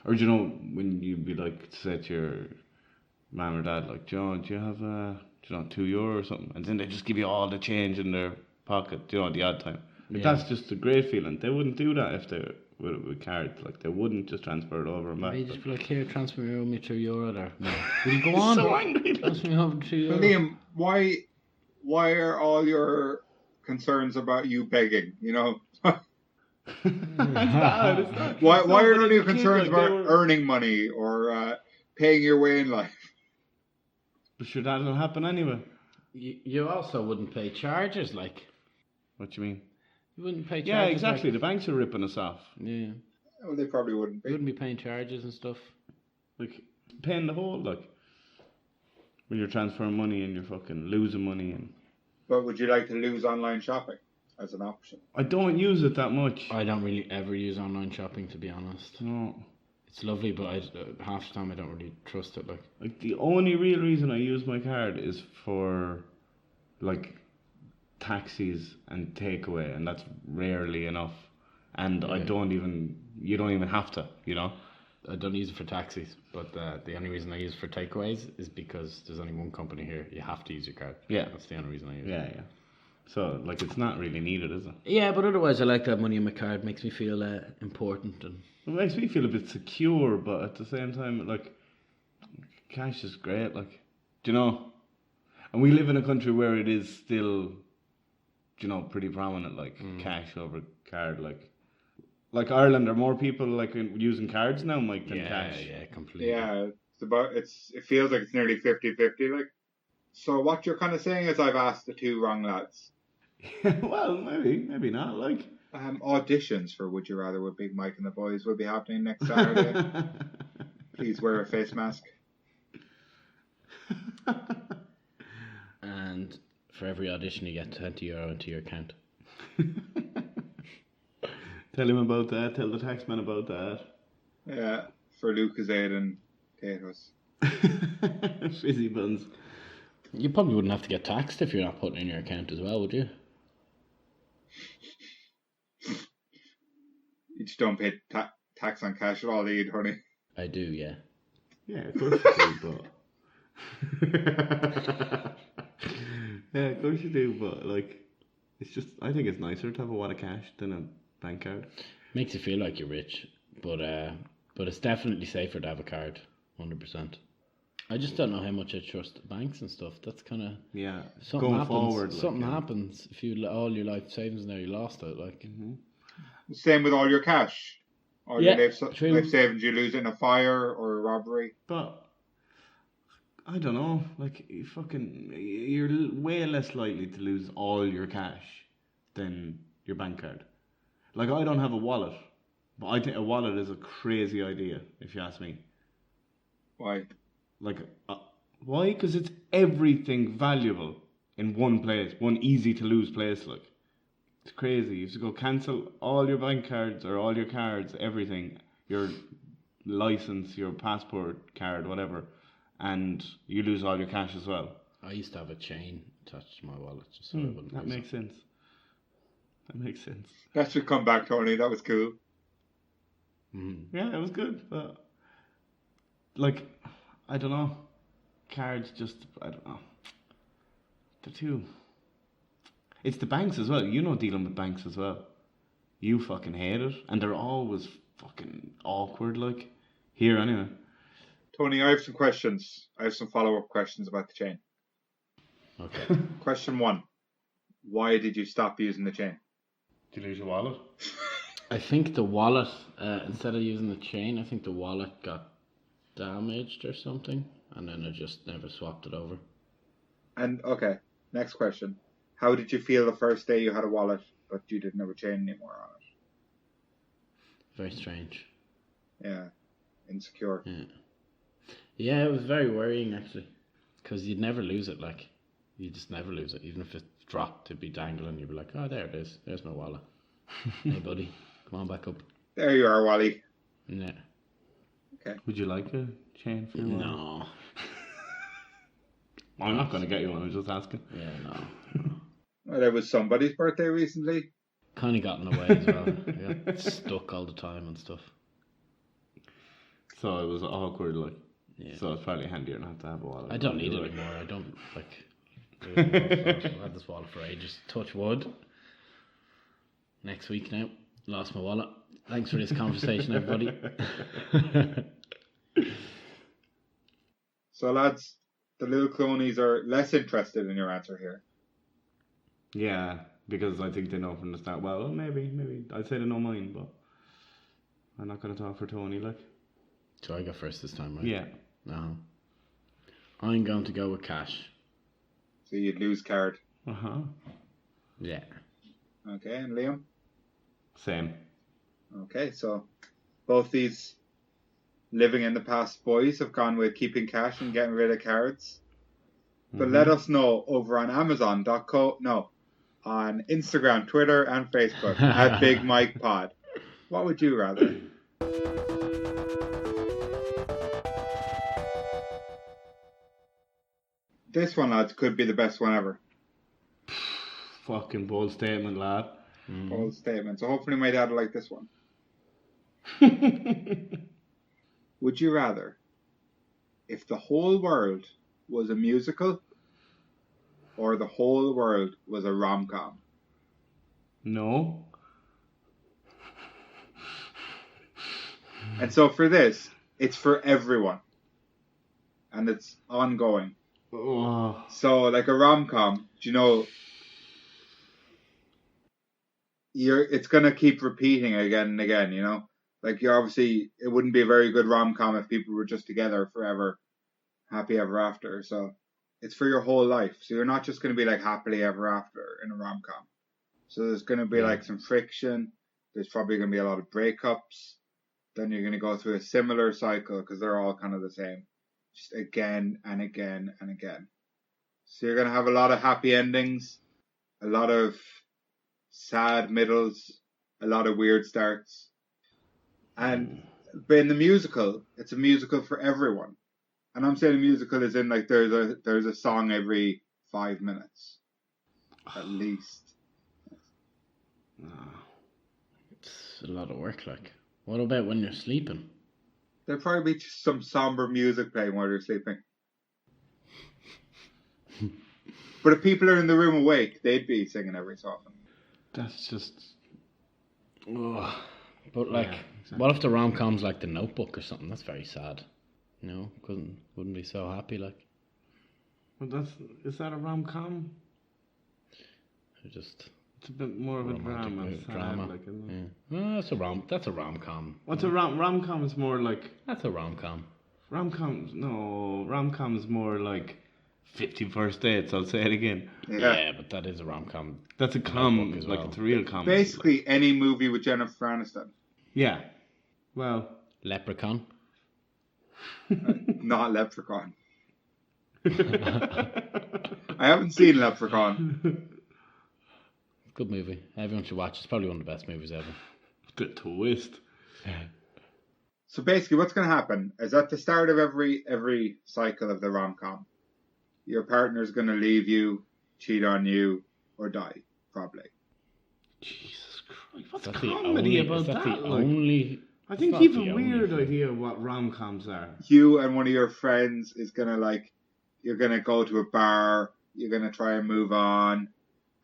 S3: Or, do you know, when you'd be like, say to your mum or dad, like, do you have, €2 or something? And then they just give you all the change in their pocket, do you know, at the odd time. Like,
S2: Yeah.
S3: that's just a great feeling. They wouldn't do that if they with cards. Like, they wouldn't just transfer it over and back.
S2: They just be like, here, transfer me €2 there. No. Will you go on?
S3: So angry.
S2: Transfer me over €2.
S1: Liam, why are all your concerns about you begging? You know,
S3: It's not.
S1: why
S3: No,
S1: are
S3: but
S1: none of
S3: as
S1: your
S3: a kid,
S1: concerns
S3: like, they
S1: about
S3: were-
S1: earning money or paying your way in life?
S3: But sure, that'll happen anyway.
S2: You also wouldn't pay charges, like.
S3: What you mean?
S2: You wouldn't pay charges.
S3: Yeah, exactly.
S2: Like,
S3: The banks are ripping us off.
S2: yeah.
S1: Well, they probably wouldn't
S2: You
S1: be.
S2: wouldn't be paying charges and stuff.
S3: Like, paying the whole, like, when you're transferring money and you're fucking losing money. And
S1: But would you like to lose online shopping as an option?
S3: I don't use it that much.
S2: I don't really ever use online shopping, to be honest.
S3: No.
S2: It's lovely, but half the time I don't really trust it.
S3: Like, the only real reason I use my card is for, like, taxis and takeaway, and that's rarely enough. And
S2: Yeah.
S3: you don't even have to, you know?
S2: I don't use it for taxis, but the only reason I use it for takeaways is because there's only one company here. You have to use your card.
S3: Yeah.
S2: That's the only reason I use it.
S3: Yeah. So, like, it's not really needed, is it?
S2: Yeah, but otherwise I like to have money in my card. It makes me feel important. And
S3: It makes me feel a bit secure, but at the same time, like, cash is great, like, do you know? And we live in a country where it is still, do you know, pretty prominent, like, cash over card, like Ireland, are more people, like, using cards now, Mike, than cash?
S2: Yeah, completely.
S1: Yeah, it feels like it's nearly 50-50. Like, so what you're kind of saying is I've asked the two wrong lads.
S3: Well, maybe not, like.
S1: Auditions for Would You Rather with Big Mike and the Boys will be happening next Saturday. Please wear a face mask.
S2: And for every audition you get €20 into your account.
S3: Tell him about that, tell the taxman about that.
S1: Yeah, for Lucozade and potatoes.
S3: Fizzy buns.
S2: You probably wouldn't have to get taxed if you're not putting in your account as well, would you?
S1: You just don't pay tax on cash at all, do you, honey?
S2: I do, yeah.
S3: Yeah, of course you do, but... Yeah, of course you do, but, like, it's just, I think it's nicer to have a wad of cash than a bank card.
S2: Makes you feel like you're rich, but it's definitely safer to have a card, 100%. I just don't know how much I trust banks and stuff. That's kind of
S3: Yeah,
S2: something
S3: going
S2: happens.
S3: forward.
S2: Something
S3: like,
S2: happens if you all your life savings now you lost it. Like
S1: Same with all your cash. All
S2: Yeah,
S1: your
S2: true.
S1: life savings, you lose it in a fire or a robbery.
S3: But I don't know, like you're way less likely to lose all your cash than your bank card. Like, I don't have a wallet, but I think a wallet is a crazy idea, if you ask me.
S1: Why?
S3: Like, why? Because it's everything valuable in one place, one easy to lose place. Like, it's crazy. You have to go cancel all your bank cards or all your cards, everything, your license, your passport card, whatever, and you lose all your cash as well.
S2: I used to have a chain attached to my wallet, just so I wouldn't.
S3: That
S2: lose
S3: makes sense. That makes sense.
S1: That should come back, Tony. That was cool.
S3: Yeah, it was good, but like, I don't know. Cards just, I don't know. They're too. It's the banks as well. You know, dealing with banks as well. You fucking hate it, and they're always fucking awkward. Like here, anyway.
S1: Tony, I have some questions. I have some follow-up questions about the chain.
S2: Okay.
S1: Question 1. Why did you stop using the chain?
S3: Did you lose your wallet?
S2: I think the wallet, instead of using the chain, I think the wallet got damaged or something, and then I just never swapped it over.
S1: And okay, next question. How did you feel the first day you had a wallet but you didn't have a chain anymore on it?
S2: Very strange.
S1: Yeah, insecure.
S2: Yeah, it was very worrying actually, because you'd never lose it. Like, you just never lose it, even if it dropped, it'd be dangling. You'd be like, oh, there it is. There's my wallet. Hey, buddy, come on back up.
S1: There you are, Wally.
S2: Yeah.
S1: Okay.
S3: Would you like a chain for your wallet?
S2: No.
S3: I'm not going to get you one. I was just asking.
S2: Yeah, no.
S1: Well, it was somebody's birthday recently.
S2: Kind of got in the way as well. I got stuck all the time and stuff.
S3: So it was awkward, like.
S2: Yeah.
S3: So it's probably handier not to have a wallet.
S2: I don't need it anymore. I don't like. I've had this wallet for ages. Touch wood. Next week now. Lost my wallet. Thanks for this conversation, everybody.
S1: So, lads, the little clonies are less interested in your answer here.
S3: Yeah, because I think they know from the start. Well, maybe. I'd say they know mine, but I'm not going to talk for Tony, like.
S2: So I go first this time, right?
S3: Yeah.
S2: No. I'm going to go with cash.
S1: So you'd lose card.
S3: Uh-huh.
S2: Yeah.
S1: Okay, and Liam?
S3: Same.
S1: Okay, so both these living in the past boys have gone with keeping cash and getting rid of cards. But let us know over on on Instagram, Twitter, and Facebook at Big Mike Pod. What would you rather? This one, lads, could be the best one ever.
S3: Fucking bold statement, lad.
S1: Bold statement. So hopefully my dad will like this one. Would you rather, if the whole world was a musical, or the whole world was a rom-com?
S3: No.
S1: And so for this, it's for everyone. And it's ongoing.
S3: Oh.
S1: So like a rom-com, you know, it's going to keep repeating again and again, you know? Like, you obviously, it wouldn't be a very good rom-com if people were just together forever, happy ever after. So it's for your whole life. So you're not just going to be like happily ever after in a rom-com. So there's going to be like some friction. There's probably going to be a lot of breakups. Then you're going to go through a similar cycle because they're all kind of the same. Just again and again and again. So you're going to have a lot of happy endings, a lot of sad middles, a lot of weird starts. And but in the musical, it's a musical for everyone. And I'm saying a musical is in like there's a song every 5 minutes. At least.
S2: It's a lot of work, like. What about when you're sleeping?
S1: There'll probably be some somber music playing while you're sleeping. But if people are in the room awake, they'd be singing every so often.
S3: That's just...
S2: Ugh. But like,
S3: Yeah, exactly.
S2: what if the rom-com's like The Notebook or something? That's very sad. You know, wouldn't be so happy, like.
S3: Well, is that a rom-com?
S2: Just
S3: It's a bit more of a
S2: romantic
S3: drama.
S2: drama.
S3: Like, isn't it?
S2: Yeah. Well, that's a rom-com.
S3: What's a rom-com is more like...
S2: That's a rom-com.
S3: Rom-com is more like 50 First Dates, I'll say it again.
S2: Yeah, but that is a rom-com.
S3: That's a
S2: Notebook as
S3: like
S2: well.
S3: it's a real comedy.
S1: Basically, any movie with Jennifer Aniston.
S3: Yeah. Well...
S2: Leprechaun.
S1: Not Leprechaun. I haven't seen Leprechaun.
S2: Good movie. Everyone should watch. It's probably one of the best movies ever.
S3: The twist.
S1: So basically, what's going to happen is at the start of every cycle of the rom-com, your partner's going to leave you, cheat on you, or die, probably.
S3: Jesus Christ. What's
S2: Is that
S3: comedy about
S2: is that
S3: that?
S2: the
S3: Like,
S2: only
S3: I think
S2: not
S3: you have
S2: the
S3: a
S2: only
S3: weird
S2: thing.
S3: idea of what rom-coms are.
S1: You and one of your friends is gonna you're gonna go to a bar, you're gonna try and move on,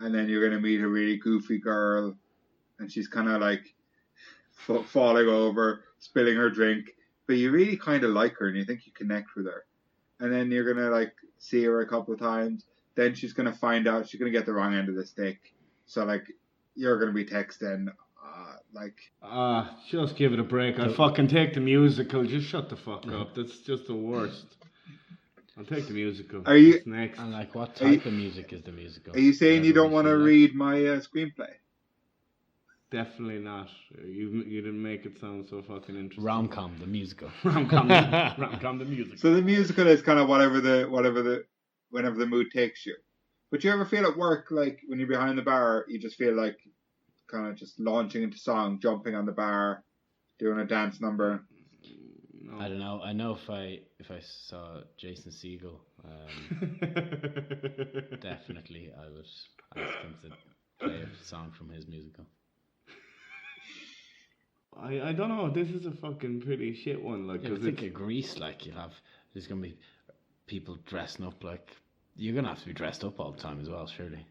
S1: and then you're gonna meet a really goofy girl, and she's kind of falling over, spilling her drink, but you really kind of like her and you think you connect with her, and then you're gonna see her a couple of times. Then she's gonna find out she's gonna get the wrong end of the stick, so you're gonna be texting,
S3: just give it a break. I'll fucking take the musical. Just shut the fuck up. That's just the worst. I'll take the musical.
S1: Are you-
S3: What's next?
S2: And what type of music is the musical?
S1: Are you saying you don't want to
S2: Whatever
S1: read my screenplay?
S3: Definitely not. You didn't make it sound so fucking
S2: we
S3: interesting.
S2: feel like? Rom-com, the musical.
S3: Rom-com, rom-com, the musical.
S1: So the musical is kind of whenever the mood takes you. But you ever feel at work, when you're behind the bar, you just feel like kind of just launching into song, jumping on the bar, doing a dance number?
S3: No.
S2: I don't know. I know if I saw Jason Segel, definitely I would ask him to play a song from his musical.
S3: I don't know. This is a fucking pretty shit one.
S2: Yeah, but think of Greece. There's gonna be people dressing up you're gonna have to be dressed up all the time as well. Surely,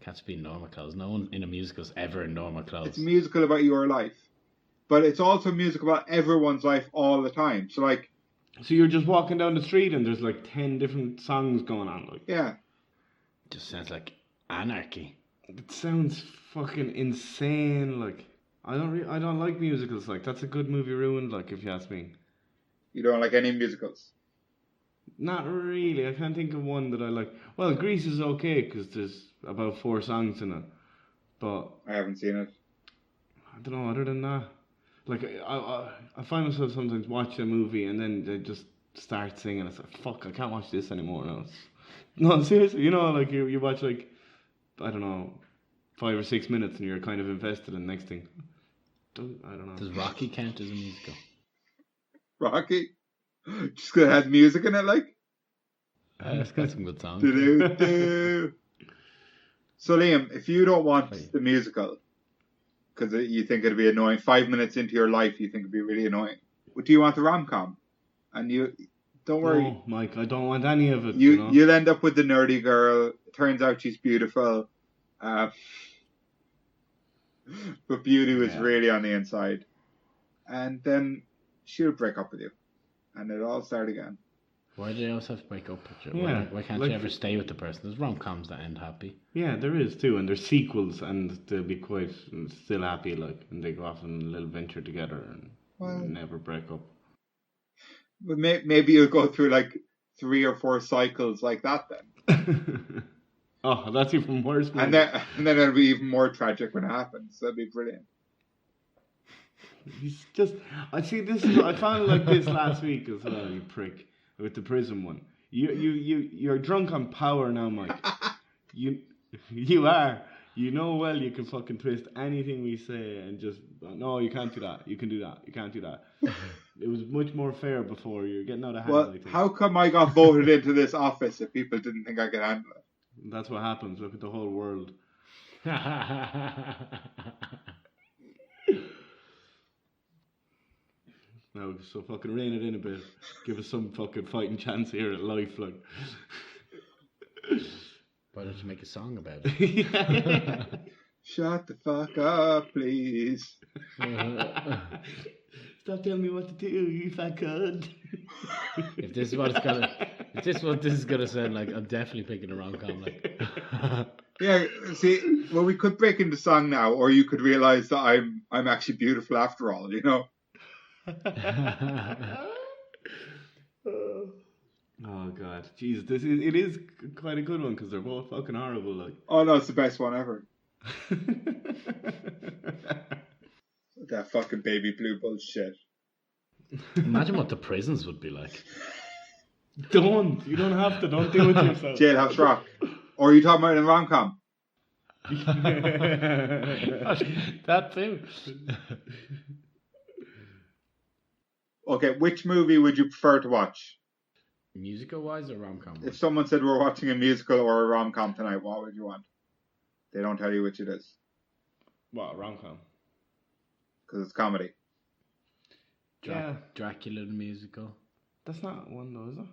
S2: can't just be in normal clothes. No one in a musical is ever in normal clothes.
S1: It's a musical about your life, but it's also a musical about everyone's life all the time. So
S3: So you're just walking down the street and there's 10 different songs going on.
S1: Yeah.
S2: Just sounds like anarchy.
S3: It sounds fucking insane. I don't like musicals. That's a good movie ruined. If you ask me.
S1: You don't like any musicals?
S3: Not really. I can't think of one that I like. Well, Grease is okay because there's about 4 songs in it. But
S1: I haven't seen it.
S3: I don't know. Other than that, I find myself sometimes watching a movie and then they just start singing. It's like, fuck, I can't watch this anymore now. No, seriously. You watch I don't know, 5 or 6 minutes and you're kind of invested in the next thing. I don't know.
S2: Does Rocky count as a musical?
S1: Rocky? Just gonna have music in it,
S2: It's got some good songs.
S1: Do-do-do. So Liam, if you don't want the musical, because you think it'd be annoying, 5 minutes into your life you think it'd be really annoying, what do you want the rom-com? And you, don't worry.
S3: No, Mike, I don't want any of it.
S1: You'll end up with the nerdy girl. It turns out she's beautiful. But beauty was really on the inside. And then she'll break up with you. And it'll all start again.
S2: Why do they always have to break up with you?
S3: Yeah,
S2: Why can't you ever stay with the person? There's rom-coms that end happy.
S3: Yeah, there is too, and there's sequels, and they'll be quite still happy, and they go off on a little venture together and never break up.
S1: But maybe you'll go through 3 or 4 cycles like that then.
S3: Oh, that's even worse.
S1: And then it'll be even more tragic when it happens. That'd be brilliant.
S3: He's just. I see. I found this last week as well. You prick with the prison one. You're drunk on power now, Mike. You are. You know well you can fucking twist anything we say and just no, you can't do that. You can do that. You can't do that. It was much more fair before. You're getting out of hand.
S1: Well, how come I got voted into this office if people didn't think I could handle it?
S3: That's what happens. Look at the whole world. No, so fucking rein it in a bit. Give us some fucking fighting chance here at life,
S2: Why don't you make a song about it?
S1: Shut the fuck up, please.
S3: Stop telling me what to do, you fat cunt.
S2: If this is what this is gonna sound like, I'm definitely picking a rom-com.
S1: Yeah, see, well, we could break into song now, or you could realize that I'm actually beautiful after all,
S3: Oh god, Jesus, it is quite a good one because they're both fucking horrible.
S1: Oh no, it's the best one ever. That fucking baby blue bullshit.
S2: Imagine what the prisons would be like.
S3: You don't have to. Don't do it yourself.
S1: Jailhouse Rock. Or are you talking about in a rom-com?
S2: That too.
S1: Okay, which movie would you prefer to watch?
S2: Musical-wise or rom-com?
S1: If someone said we're watching a musical or a rom-com tonight, what would you want? They don't tell you which it is.
S3: What, rom-com?
S1: Because it's comedy.
S3: Yeah.
S2: Dracula the musical.
S3: That's not one though, is it?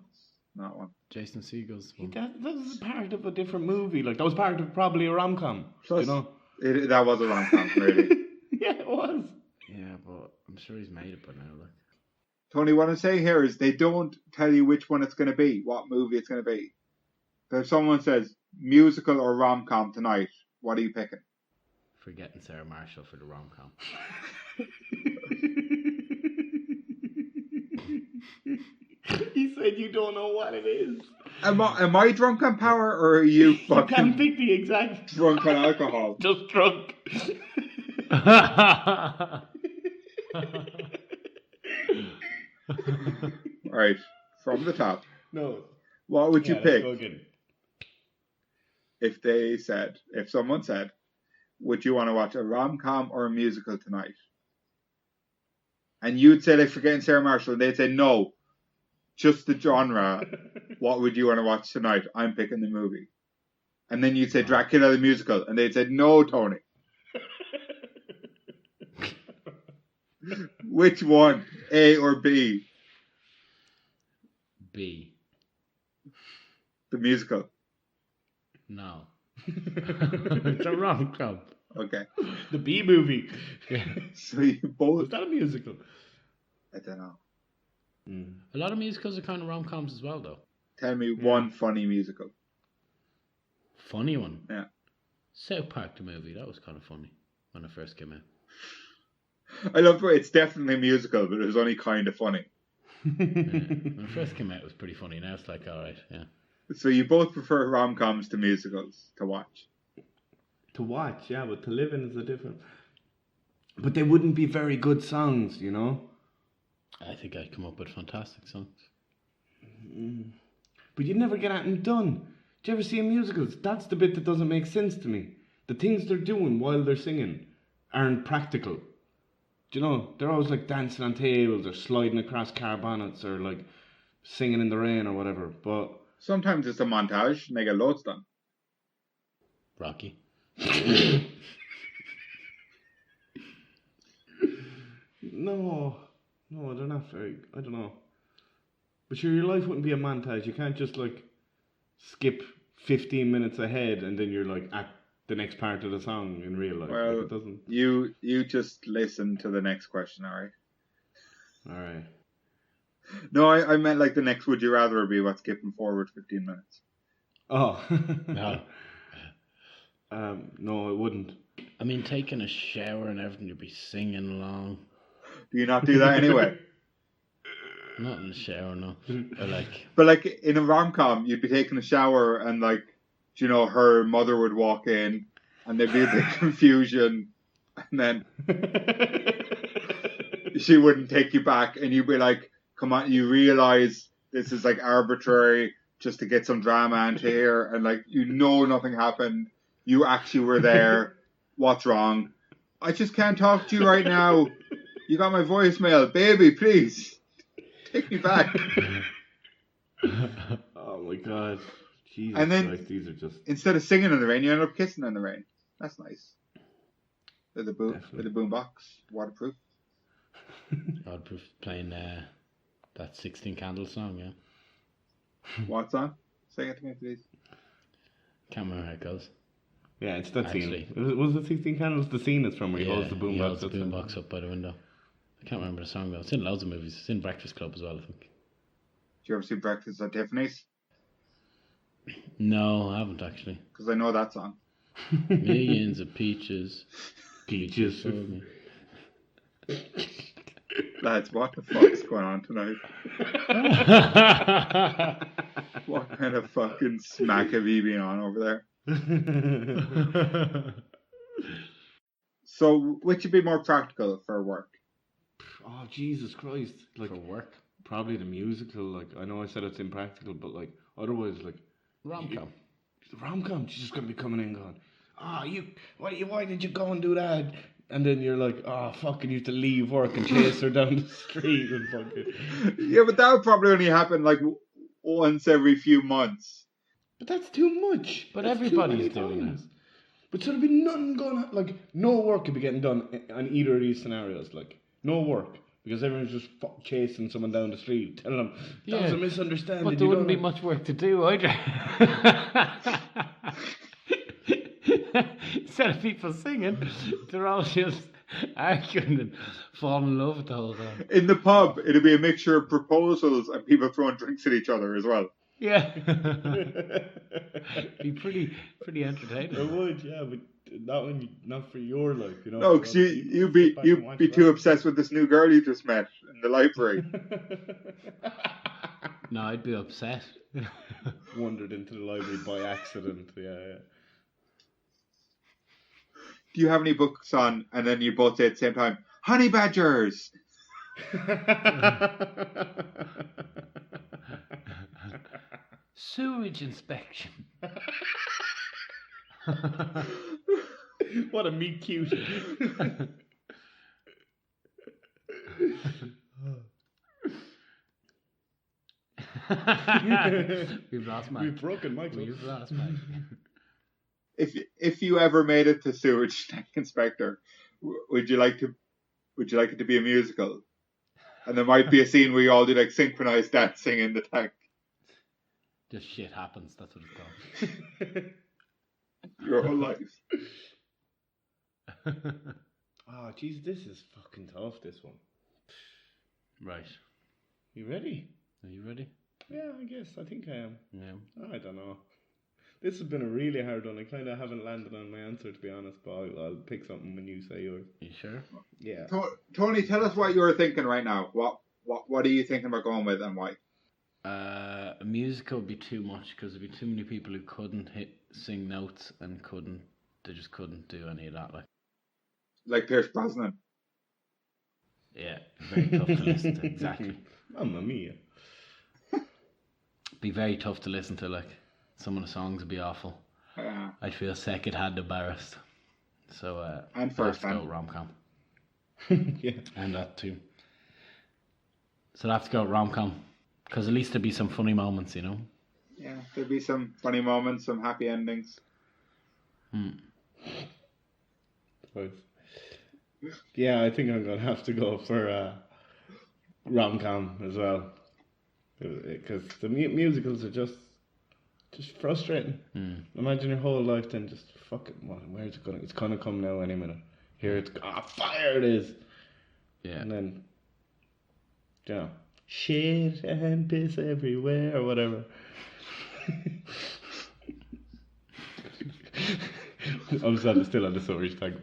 S1: Not one.
S2: Jason Segel's one.
S3: That was part of a different movie. Like that was part of probably a rom-com.
S1: Plus,
S3: you know?
S1: that was a rom-com, really.
S3: Yeah, it was.
S2: Yeah, but I'm sure he's made it by now. Like.
S1: Tony, what I'm saying here is they don't tell you which one it's going to be, what movie it's going to be. So if someone says musical or rom-com tonight, what are you picking?
S2: Forgetting Sarah Marshall for the rom-com.
S3: He said you don't know what it is.
S1: Am I drunk on power or are you
S3: You can't
S1: fucking
S3: pick the exact.
S1: drunk on alcohol?
S3: Just drunk.
S1: Right, from the top.
S3: No.
S1: What would you
S3: let's
S1: pick
S3: go again.
S1: if someone said, would you want to watch a rom-com or a musical tonight? And you'd say, like, Forgetting Sarah Marshall, and they'd say, no, just the genre. What would you want to watch tonight? I'm picking the movie. And then you'd say Dracula the musical, and they'd say, no, Tony. Which one, A or B?
S2: B.
S1: The musical.
S2: No. It's a rom-com.
S1: Okay.
S3: The B movie.
S1: So you both.
S3: Was that a musical?
S1: I don't know.
S2: A lot of musicals are kind of rom-coms as well, though.
S1: Tell me one funny musical.
S2: Funny one.
S1: Yeah.
S2: South Park the movie. That was kind of funny when it first came out.
S1: I love it. It's definitely a musical, but it was only kind of funny.
S2: Yeah. When it first came out, it was pretty funny. Now it's like, all right, yeah.
S1: So you both prefer rom-coms to musicals to watch.
S3: To watch, yeah, but to live in is a different. But they wouldn't be very good songs, you know.
S2: I think I'd come up with fantastic songs.
S3: But you'd never get at them done. Do you ever see musicals? That's the bit that doesn't make sense to me. The things they're doing while they're singing aren't practical. Do you know? They're always like dancing on tables or sliding across car bonnets or like singing in the rain or whatever. But
S1: Sometimes it's a montage and they get loads done.
S2: Rocky.
S3: No, they're not very. I don't know. But sure, your life wouldn't be a montage. You can't just like skip 15 minutes ahead and then you're like at the next part of the song in real life.
S1: Well,
S3: like, it doesn't.
S1: You just listen to the next question, alright?
S3: Alright.
S1: No, I meant like the next would you rather be about skipping forward 15 minutes.
S3: Oh.
S2: No.
S3: No, it wouldn't.
S2: I mean, taking a shower and everything, you'd be singing along.
S1: Do you not do that anyway?
S2: Not in the shower, no. Or like,
S1: But like in a rom-com, you'd be taking a shower and like, you know, her mother would walk in and there'd be a big confusion and then she wouldn't take you back and you'd be like, come on, you realise this is like arbitrary just to get some drama into here and like, you know nothing happened. You actually were there. What's wrong? I just can't talk to you right now. You got my voicemail. Baby, please. Take me back.
S3: Oh my god. Jesus
S1: And then-
S3: Christ, these are just...
S1: Instead of singing in the rain, you end up kissing in the rain. That's nice. With a boombox. Waterproof.
S2: I'd be playing that 16 Candles song, yeah.
S1: What song? Sing it to me, please.
S2: Can't remember how it goes.
S3: Yeah, it's that
S2: Actually.
S3: scene. Was it 16 Candles? The scene is from where he holds the
S2: he
S3: boombox.
S2: holds the
S3: outside.
S2: boombox up by the window. I can't remember the song though. It's in loads of movies. It's in Breakfast Club as well, I think.
S1: Did you ever see Breakfast at Tiffany's?
S2: No, I haven't actually.
S1: Because I know that song.
S2: Millions of peaches.
S3: Peaches.
S2: for me.
S1: Lads, what the fuck's going on tonight? What kind of fucking smack have you been on over there? So, which would be more practical for work?
S3: Oh, Jesus Christ. Like,
S2: For work.
S3: probably the musical. Like, I know I said it's impractical, but like, otherwise, like,
S2: Rom-com.
S3: the rom-com, she's just going to be coming in going, why did you go and do that? And then you're like, oh, fucking, you have to leave work and chase her down the street and fucking...
S1: Yeah, but that would probably only happen like once every few months.
S3: But that's too much.
S2: But
S3: That's too
S2: everybody's
S3: many
S2: doing
S3: times. But so there'd be nothing going on, like, no work could be getting done on either of these scenarios, like, no work. Because everyone's just chasing someone down the street, telling them, that was a misunderstanding.
S2: But there wouldn't be much work to do either. Instead of people singing, they're all just arguing and falling in love with the whole time.
S1: In the pub, it'd be a mixture of proposals and people throwing drinks at each other as well.
S2: Yeah. Be pretty entertaining.
S3: It would, yeah, but not for your life, you know.
S1: No, because you'd be too obsessed with this new girl you just met in the library.
S2: No, I'd be upset.
S3: Wandered into the library by accident, yeah.
S1: Do you have any books on? And then you both say at the same time, honey badgers.
S2: Sewage inspection.
S3: What a meet cute.
S2: We've lost Mike.
S3: We've broken Mike.
S2: We've lost Mike.
S1: If you ever made it to Sewage Tank Inspector, would you like it to be a musical? And there might be a scene where you all do like synchronized dancing in the tank.
S2: Just shit happens. That's what it's called.
S1: Your whole life.
S3: Oh, jeez, this is fucking tough. This one.
S2: Right.
S3: You ready?
S2: Are you ready?
S3: Yeah, I guess. I think I am.
S2: Yeah.
S3: I don't know. This has been a really hard one. I kind of haven't landed on my answer, to be honest, but I'll pick something when you say yours.
S2: You sure?
S3: Yeah.
S1: Tony, tell us what you're thinking right now. What are you thinking about going with and why?
S2: A musical would be too much because there'd be too many people who couldn't sing notes and they just couldn't do any of that.
S1: Like Pierce Brosnan.
S2: Yeah, very tough to listen to. Exactly.
S3: Mamma mia.
S2: Be very tough to listen to. Like some of the songs would be awful. I'd feel second-hand embarrassed. So
S1: and first-hand.
S2: Go rom-com.
S3: Yeah.
S2: And that too. So I'd have to go rom-com. Because at least there'd be some funny moments, you know?
S1: Yeah, there'd be some funny moments, some happy endings.
S3: Yeah, I think I'm going to have to go for rom-com as well. Because the musicals are just frustrating. Imagine your whole life then just, fucking, where's it going? It's going to come now any minute. Here it's, fire it is.
S2: Yeah.
S3: And then, yeah. Shit and piss everywhere or whatever. I'm still on the Sewage Tank.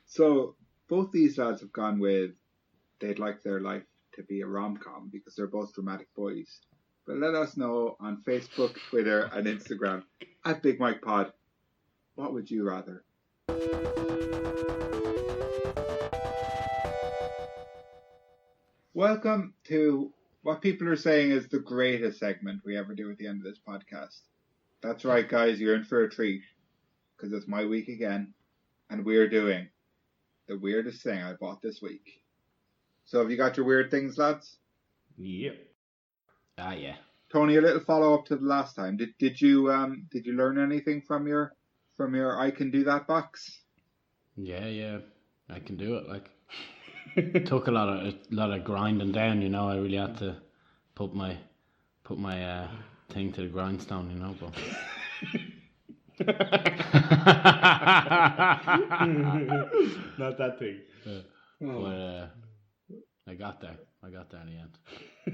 S1: So both these lads have gone with they'd like their life to be a rom-com because they're both dramatic boys. But let us know on Facebook, Twitter and Instagram at Big Mike Pod. What would you rather? Welcome to what people are saying is the greatest segment we ever do at the end of this podcast. That's right, guys, you're in for a treat because it's my week again and we're doing the weirdest thing I bought this week. So have you got your weird things, lads?
S3: Yep.
S2: Yeah.
S1: Tony, a little follow up to the last time. Did you learn anything from your I Can Do That box?
S2: Yeah. I can do it. Like it took a lot of grinding down, you know. I really had to put my thing to the grindstone, you know, but
S3: not that thing.
S2: But I got there in the end.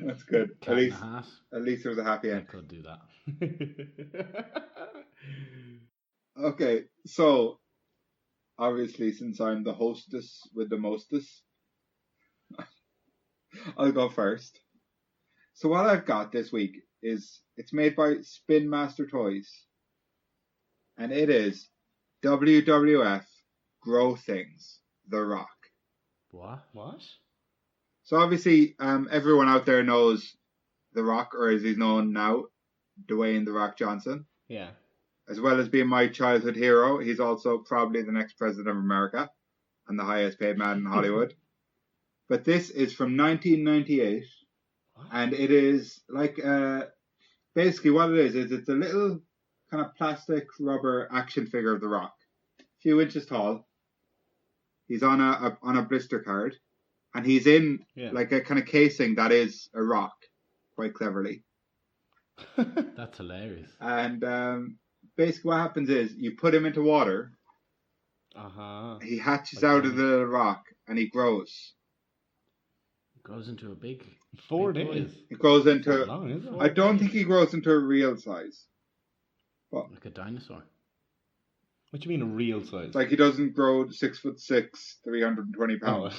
S1: That's good.
S2: Cat in a hat.
S1: At least there was a happy
S2: I
S1: end.
S2: could do that.
S1: Okay, so obviously since I'm the hostess with the mostest, I'll go first. So what I've got this week is it's made by Spin Master Toys, and it is WWF Grow Things, The Rock.
S2: What?
S1: So obviously, everyone out there knows The Rock, or as he's known now, Dwayne The Rock Johnson.
S3: Yeah.
S1: As well as being my childhood hero, he's also probably the next president of America and the highest paid man in Hollywood. But this is from 1998, and it is like basically what it is it's a little kind of plastic rubber action figure of The Rock, a few inches tall, He's on a blister card, and he's in like a kind of casing that is a rock, quite cleverly.
S2: That's hilarious.
S1: And basically, what happens is you put him into water. He hatches out of the rock, and he grows.
S2: Grows into a big
S3: 4 days.
S1: It goes into.
S3: Not long, is it?
S1: I don't think he grows into a real size. But
S2: like a dinosaur.
S3: What do you mean a real size?
S1: Like he doesn't grow 6'6", 320 pounds.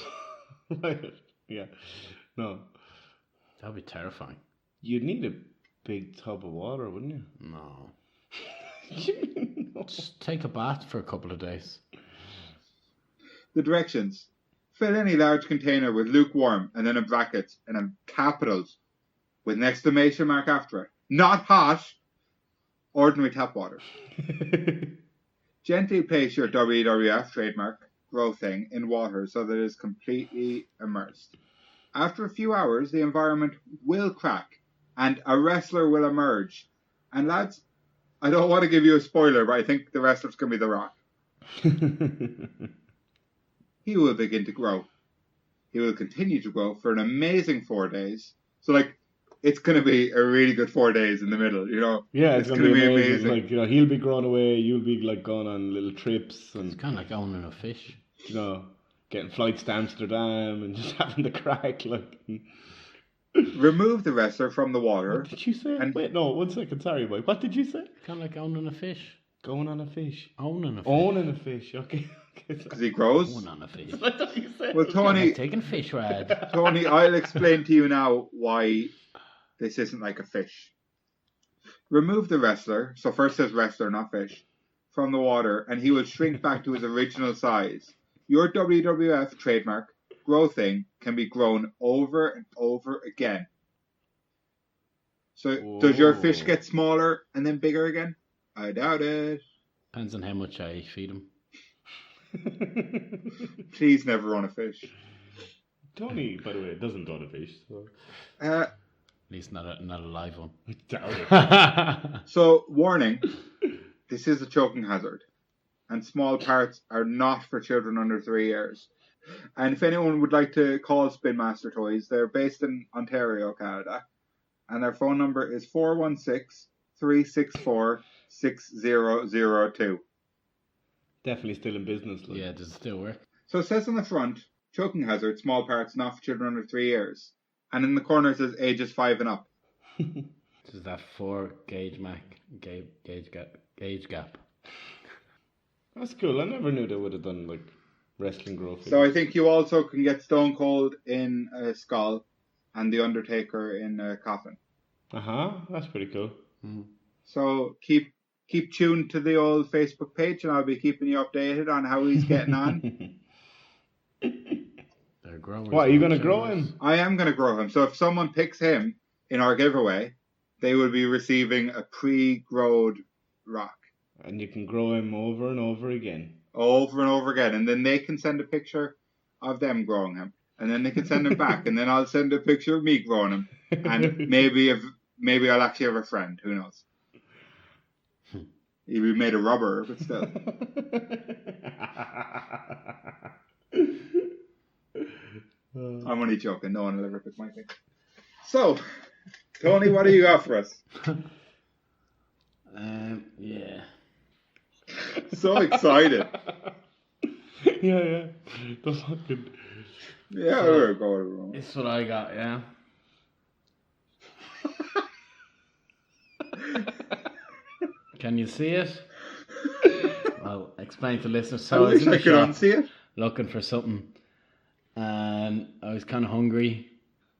S3: Oh. Right. Yeah. No.
S2: That'd be terrifying.
S3: You'd need a big tub of water, wouldn't you?
S2: No.
S3: No.
S2: Just take a bath for a couple of days.
S1: The directions. Fill any large container with lukewarm and then in brackets and in capitals with an exclamation mark after it. Not hot. Ordinary tap water. Gently place your WWF trademark grow thing in water so that it is completely immersed. After a few hours, the environment will crack and a wrestler will emerge. And lads, I don't want to give you a spoiler, but I think the wrestler's going to be The Rock. He will begin to grow. He will continue to grow for an amazing 4 days. So, like, it's going to be a really good 4 days in the middle, you know?
S3: Yeah, it's going to be amazing. Like, you know, he'll be growing away, you'll be, like, going on little trips. And
S2: it's kind of like owning a fish.
S3: You know, getting flights to Amsterdam and just having the crack, like...
S1: Remove the wrestler from the water.
S3: What did you say? Wait, no, 1 second. Sorry, boy. What did you say?
S2: Kind of like owning a fish.
S3: Going on a fish.
S2: Owning a fish.
S3: Owning a fish, okay.
S1: Because he grows.
S2: Going on a fish.
S3: What did you say?
S1: Well, Tony...
S2: Like taking fish, Rad.
S1: Tony, I'll explain to you now why this isn't like a fish. Remove the wrestler, so first says wrestler, not fish, from the water, and he will shrink back to his original size. Your WWF trademark grow thing can be grown over and over again. So does your fish get smaller and then bigger again? I doubt it.
S2: Depends on how much I feed him.
S1: Please never own a fish.
S3: Tony, by the way, doesn't own a fish. So.
S2: At least not a live one.
S3: I doubt it.
S1: So, warning, this is a choking hazard. And small parts are not for children under 3 years. And if anyone would like to call Spin Master Toys, they're based in Ontario, Canada. And their phone number is 416-364-6002.
S3: Definitely still in business. Like.
S2: Yeah, does it still work?
S1: So it says on the front, choking hazard, small parts, not for children under 3 years. And in the corner it says ages 5 and up.
S2: Is that 4 gauge gap?
S3: That's cool. I never knew they would have done like wrestling growth.
S1: So I think you also can get Stone Cold in a skull and The Undertaker in a coffin.
S3: That's pretty cool.
S2: Mm.
S1: So keep tuned to the old Facebook page and I'll be keeping you updated on how he's getting on.
S3: What, are you going to grow him?
S1: I am going to grow him. So if someone picks him in our giveaway, they will be receiving a pre-growed rock.
S3: And you can grow him over and over again.
S1: Over and over again. And then they can send a picture of them growing him. And then they can send him back. And then I'll send a picture of me growing him. And maybe I'll actually have a friend. Who knows? He'll be made of rubber, but still. I'm only joking. No one will ever pick my thing. So, Tony, what do you got for us?
S2: Yeah.
S1: So excited.
S3: Yeah. The fucking...
S1: Yeah, we're going wrong.
S2: It's what I got, yeah. Can you see it? I'll explain to listeners. So
S1: I wish I could unsee it.
S2: Looking for something, and I was kind of hungry.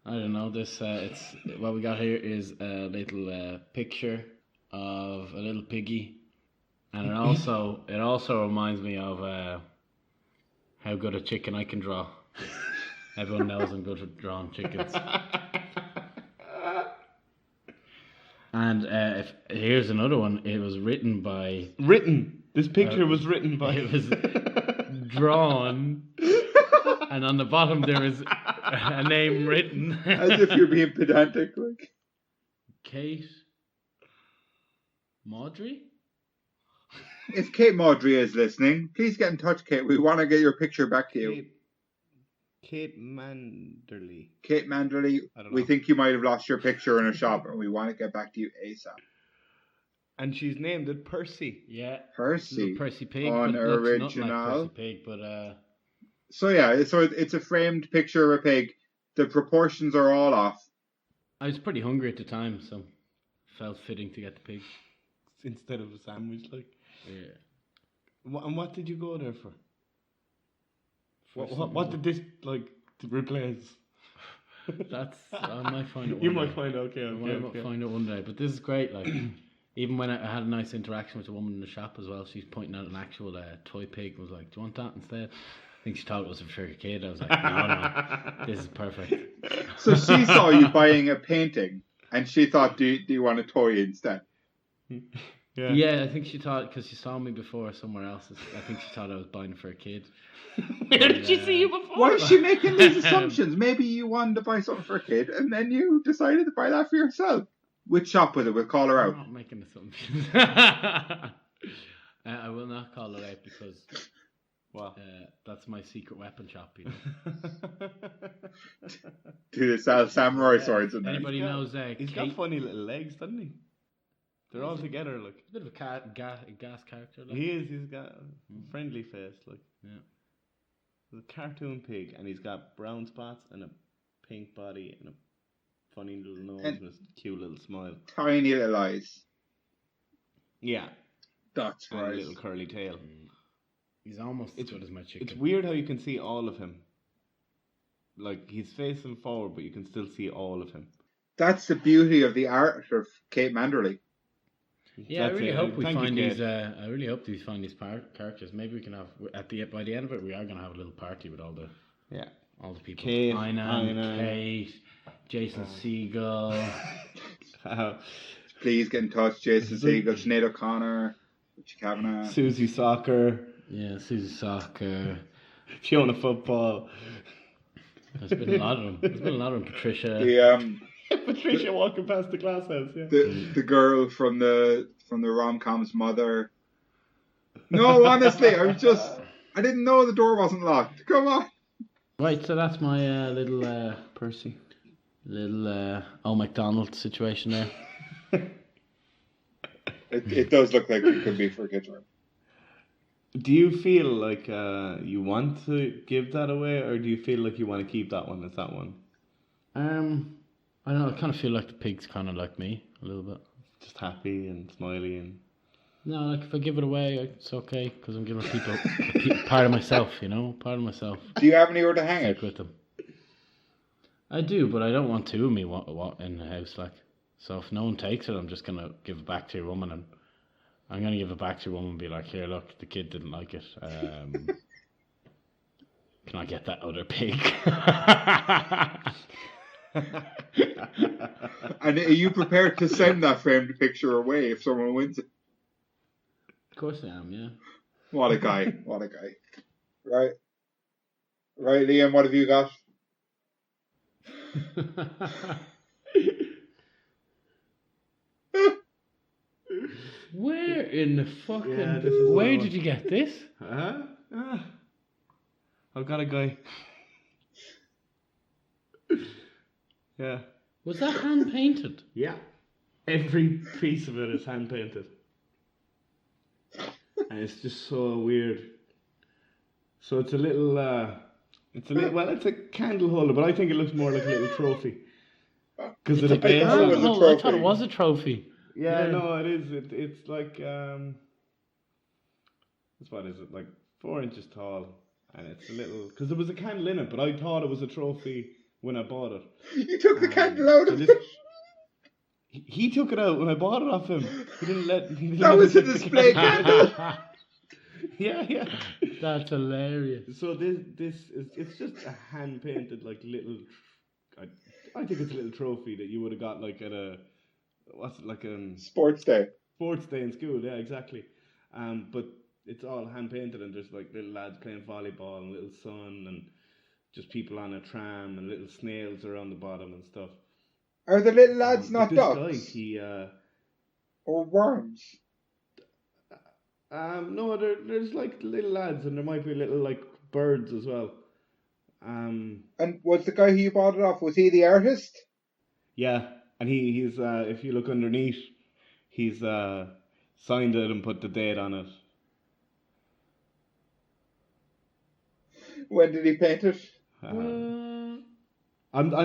S2: I don't know. This it's what we got here is a little picture of a little piggy, and it also reminds me of how good a chicken I can draw. Everyone knows I'm good at drawing chickens. And here's another one. It was written by...
S3: This picture was written by...
S2: It was drawn. And on the bottom there is a name written.
S1: As if you're being pedantic, like.
S2: Kate Maudry?
S1: If Kate Maudry is listening, please get in touch, Kate. We want to get your picture back to you.
S3: Kate Manderley.
S1: Kate Manderley, we think you might have lost your picture in a shop, and we want to get back to you ASAP.
S3: And she's named it Percy.
S2: Yeah.
S1: Percy.
S2: Percy Pig.
S1: Unoriginal.
S2: But like Percy Pig, but
S1: So yeah, so it's a framed picture of a pig. The proportions are all off.
S2: I was pretty hungry at the time, so felt fitting to get the pig
S3: instead of a sandwich, like.
S2: Yeah.
S3: And what did you go there for? What did this like to replace?
S2: That's I might find it.
S3: You might find it. Okay.
S2: I might find it one day. But this is great. Like, even when I had a nice interaction with a woman in the shop as well, she's pointing out an actual toy pig. And was like, "Do you want that instead?" I think she thought it was for a kid. I was like, "No, this is perfect."
S1: So she saw you buying a painting, and she thought, "Do you want a toy instead?"
S2: Yeah, I think she thought, because she saw me before somewhere else, I think she thought I was buying for a kid.
S3: Where did she see you before?
S1: Why is she making these assumptions? Maybe you wanted to buy something for a kid, and then you decided to buy that for yourself. Which shop was it? We'll call her out.
S2: I'm not making assumptions. I will not call her out because that's my secret weapon shop. You know?
S1: Do they sell samurai swords in there?
S2: Anybody knows
S3: he's got funny little legs, doesn't he? They're all together, like.
S2: A bit of a gas character. Like.
S3: He is. He's got a friendly face, like.
S2: Yeah.
S3: The cartoon pig, and he's got brown spots and a pink body and a funny little nose and a cute little smile.
S1: Tiny little eyes.
S3: Yeah.
S1: That's
S3: and
S1: right.
S3: a little curly tail.
S2: He's almost as good as my chicken.
S3: It's weird how you can see all of him. Like, he's facing forward, but you can still see all of him.
S1: That's the beauty of the art of Kate Manderley.
S2: Yeah, I really hope we find these. I really hope we find these characters. Maybe we can have by the end of it, we are going to have a little party with all the people.
S3: Kate,
S2: Einan, Kate, Jason Segel.
S1: Please get in touch, Jason Segel, Sinead O'Connor, Richie Kavanagh,
S3: Susie Soccer.
S2: Yeah, Susie Soccer.
S3: Fiona Football.
S2: There's been a lot of them. Patricia.
S3: Patricia walking past the glass house, yeah.
S1: The girl from the rom-com's mother. No, honestly, I didn't know the door wasn't locked. Come on.
S2: Right, so that's my little
S3: Percy.
S2: Little old MacDonald situation there.
S1: It does look like it could be for a kid's room.
S3: Do you feel like you want to give that away, or do you feel like you want to keep that one as that one?
S2: I don't know, I kind of feel like the pig's kind of like me, a little bit.
S3: Just happy and smiley and...
S2: No, like if I give it away, it's okay, because I'm giving people part of myself, you know? Part of myself.
S1: Do you have anywhere to hang it?
S2: With them. I do, but I don't want two of me in the house, like. So if no one takes it, I'm just going to give it back to your woman, and I'm going to give it back to your woman and be like, here, look, the kid didn't like it. Can I get that other pig?
S1: And are you prepared to send that framed picture away if someone wins it?
S2: Of course I am, yeah.
S1: What a guy. Right, Liam, what have you got?
S2: Where in the fucking... where did you get this?
S3: I've got a guy. Yeah.
S2: Was that hand painted?
S3: Yeah. Every piece of it is hand painted. And it's just so weird. So it's a little, it's a candle holder, but I think it looks more like a little trophy. Because of the base.
S2: I thought it was a trophy.
S3: Yeah, no, it is. It's like, what is it? Like 4 inches tall. And it's a little, because there was a candle in it, but I thought it was a trophy when I bought it.
S1: You took the candle out of it.
S3: He took it out when I bought it off him. He didn't let.
S1: That was a display candle.
S3: Yeah.
S2: That's hilarious.
S3: So it's just a hand painted like little. I think it's a little trophy that you would have got like at a
S1: sports day.
S3: Sports day in school, yeah, exactly. But it's all hand painted, and there's like little lads playing volleyball and little sun and just people on a tram and little snails around the bottom and stuff.
S1: Are the little lads not ducks?
S3: Guy,
S1: or worms?
S3: No, there's like little lads, and there might be little like birds as well.
S1: And was the guy who you bought it off, was he the artist?
S3: Yeah, and he's if you look underneath, he's signed it and put the date on it.
S1: When did he paint it?
S3: I'm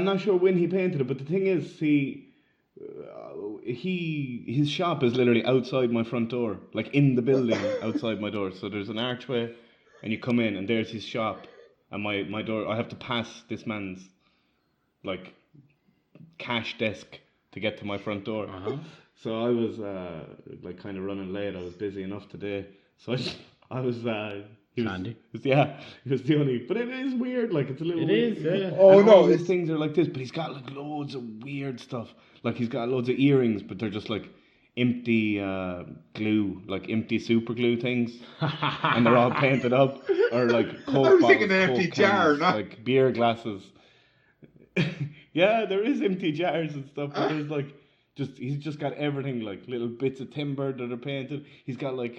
S3: not sure when he painted it, but the thing is, his shop is literally outside my front door, like in the building outside my door. So there's an archway, and you come in, and there's his shop, and my door. I have to pass this man's like cash desk to get to my front door. So I was like kind of running late. I was busy enough today, so I was. He was the only. But it is weird. Like it's a little.
S2: It
S3: weird.
S2: is. Yeah.
S1: Oh
S3: And
S1: no,
S3: all these things are like this, but he's got like loads of weird stuff. Like he's got loads of earrings, but they're just like empty glue, like empty super glue things, and they're all painted up, or like Coke
S1: I was
S3: bottles,
S1: thinking an empty
S3: Coke
S1: jar,
S3: cans,
S1: not-
S3: like beer glasses. Yeah, there is empty jars and stuff, but there's like he's just got everything, like little bits of timber that are painted. He's got like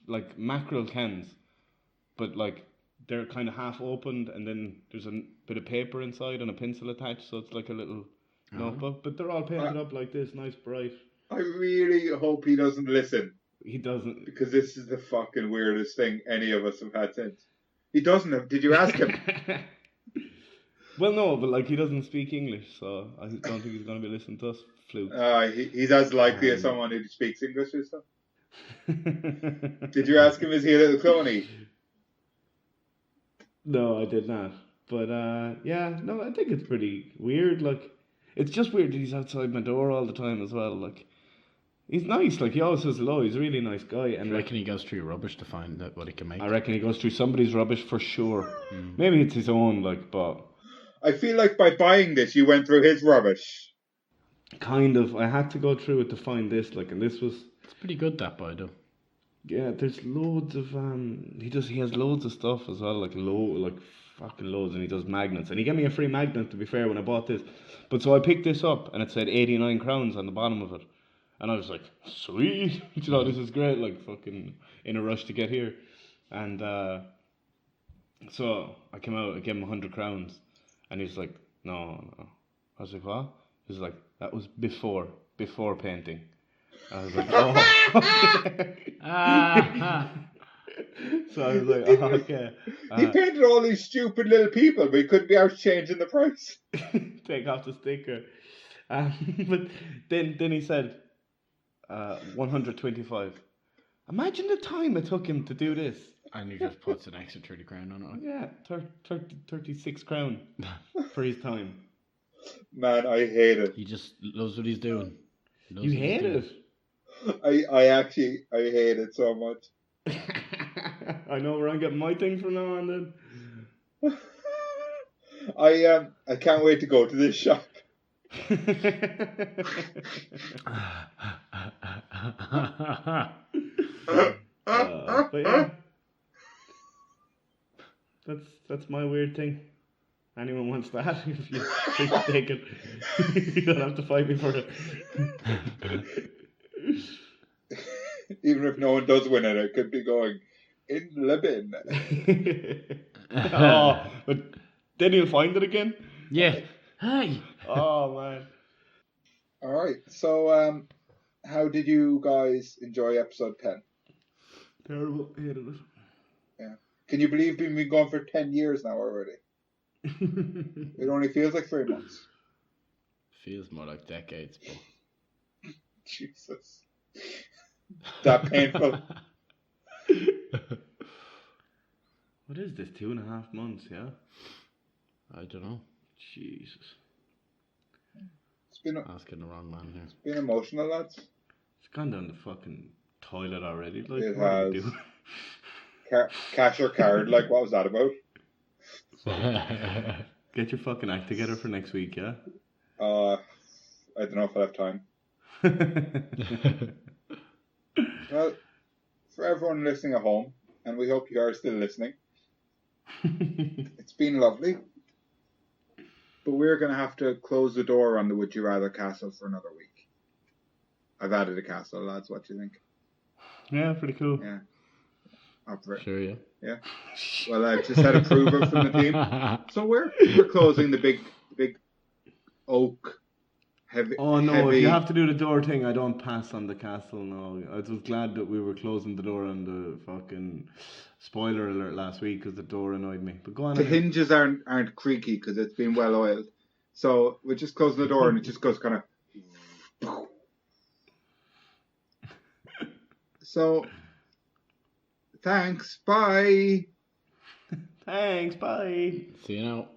S3: like mackerel cans, but like they're kind of half opened, and then there's a bit of paper inside and a pencil attached, so it's like a little notebook. But they're all painted up like this, nice bright.
S1: I really hope he doesn't listen,
S3: He doesn't.
S1: because this is the fucking weirdest thing any of us have had since. He doesn't have. Did you ask him?
S3: Well, no, but like he doesn't speak English, so I don't think he's going to be listening to us flute.
S1: He's as likely as someone who speaks English or stuff. Did you ask him, is he a little cloney?
S3: No, I did not. But yeah, no, I think it's pretty weird. Like, it's just weird that he's outside my door all the time as well. Like, he's nice. Like, he always says hello. He's a really nice guy. And
S2: I reckon he goes through rubbish to find out what he can make.
S3: I reckon he goes through somebody's rubbish for sure. Maybe it's his own, like, but
S1: I feel like by buying this, you went through his rubbish.
S3: kind of. I had to go through it to find this. Like, and this was.
S2: It's pretty good, that boy, though.
S3: Yeah, there's loads of he has loads of stuff as well, like fucking loads, and he does magnets. And he gave me a free magnet, to be fair, when I bought this. But so I picked this up, and it said 89 crowns on the bottom of it. And I was like, sweet, this is great, like fucking in a rush to get here. And so I came out, I gave him 100 crowns, and he's like, no. I was like, what? He's like, that was before painting. I was like, oh. So I was like, oh, okay.
S1: He painted all these stupid little people, but he couldn't be out changing the price.
S3: Take off the sticker. But then he said, 125. Imagine the time it took him to do this.
S2: And he just puts an extra 30 grand on it.
S3: Yeah, 36 crown for his time.
S1: Man, I hate it.
S2: He just loves what he's doing.
S3: You hate it?
S1: I hate it so much.
S3: I know where I'm getting my thing from now on then.
S1: I can't wait to go to this shop.
S3: But yeah, that's my weird thing. Anyone wants that? If you take it, you don't have to fight me for it.
S1: Even if no one does win it, it could be going in the bin.
S3: Oh, but then you'll find it again.
S2: Yeah. Hi.
S3: Oh man.
S1: All right. So, how did you guys enjoy episode 10?
S3: Terrible. Hated it.
S1: Yeah. Can you believe we've been going for 10 years now already? It only feels like 3 months.
S2: Feels more like decades, but...
S1: Jesus. That painful.
S3: What is this? 2.5 months, yeah?
S2: I don't know.
S3: Jesus.
S1: It's been
S2: Asking the wrong man here.
S1: been emotional, lads.
S3: It's gone down the fucking toilet already. Like,
S1: It
S3: what are you
S1: has.
S3: doing?
S1: Cash or card, like, what was that about?
S3: Get your fucking act together for next week, yeah?
S1: I don't know if I have time. Well, for everyone listening at home, and we hope you are still listening, it's been lovely. But we're going to have to close the door on the Would You Rather castle for another week. I've added a castle, lads. What do you think?
S3: Yeah, pretty cool.
S1: Yeah.
S2: Sure, yeah.
S1: Yeah. Well, I've just had approval from the team. So we're closing the big oak heavy.
S3: Oh no!
S1: heavy...
S3: If you have to do the door thing, I don't pass on the castle. No, I was glad that we were closing the door on the fucking spoiler alert last week because the door annoyed me. But go on.
S1: The hinges aren't creaky because it's been well oiled. So we're just closing the door and it just goes kind of. So, thanks. Bye.
S3: Thanks. Bye.
S2: See you now.